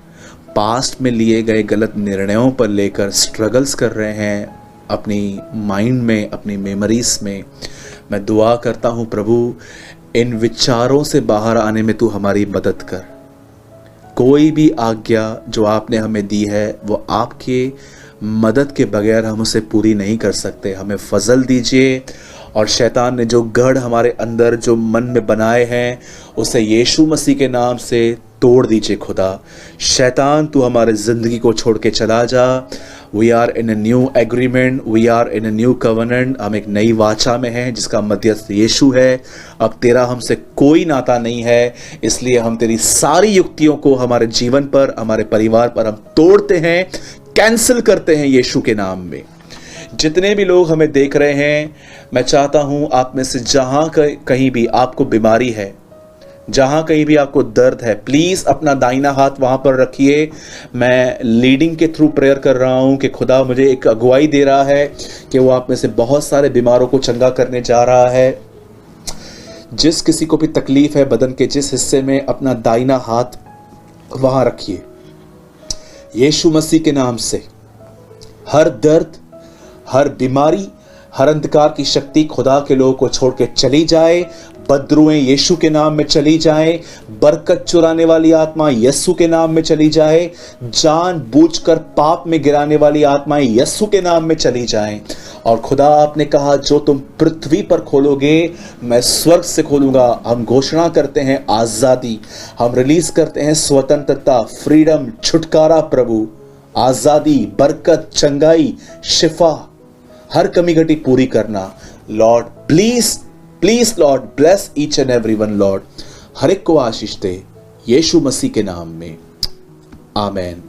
A: पास्ट में लिए गए गलत निर्णयों पर लेकर स्ट्रगल्स कर रहे हैं अपनी माइंड में, अपनी मेमोरीज में, मैं दुआ करता हूँ प्रभु, इन विचारों से बाहर आने में तू हमारी मदद कर। कोई भी आज्ञा जो आपने हमें दी है वो आपके मदद के बगैर हम उसे पूरी नहीं कर सकते। हमें फजल दीजिए और शैतान ने जो गढ़ हमारे अंदर, जो मन में बनाए हैं, उसे यीशु मसीह के नाम से तोड़ दीजिए खुदा। शैतान, तू हमारे ज़िंदगी को छोड़ के चला जा। We are in a new agreement, we are in a new covenant. हम एक नई वाचा में हैं जिसका मध्यस्थ यीशु है। अब तेरा हमसे कोई नाता नहीं है, इसलिए हम तेरी सारी युक्तियों को हमारे जीवन पर, हमारे परिवार पर हम तोड़ते हैं, कैंसिल करते हैं यीशु के नाम में। जितने भी लोग हमें देख रहे हैं, मैं चाहता हूं आप में से जहां कहीं भी आपको बीमारी है, जहां कहीं भी आपको दर्द है, प्लीज अपना दाहिना हाथ वहां पर रखिए। मैं लीडिंग के थ्रू प्रेयर कर रहा हूं कि खुदा मुझे एक अगुवाई दे रहा है कि वो आप में से बहुत सारे बीमारों को चंगा करने जा रहा है। जिस किसी को भी तकलीफ है बदन के जिस हिस्से में, अपना दाहिना हाथ वहां रखिए। यीशु मसीह के नाम से हर दर्द, हर बीमारी, हर अंधकार की शक्ति खुदा के लोगों को छोड़ के चली जाए। बदरुएं यीशु के नाम में चली जाए। बरकत चुराने वाली आत्मा यीशु के नाम में चली जाए। जानबूझकर पाप में गिराने वाली आत्माएं यीशु के नाम में चली जाएं। और खुदा, आपने कहा जो तुम पृथ्वी पर खोलोगे मैं स्वर्ग से खोलूंगा। हम घोषणा करते हैं आजादी, हम रिलीज करते हैं स्वतंत्रता, फ्रीडम, छुटकारा प्रभु, आजादी, बरकत, चंगाई, शिफा, हर कमी घटी पूरी करना। Lord please Lord bless each and everyone Lord. हर एक को आशीष दे यीशु मसीह के नाम में, आमेन।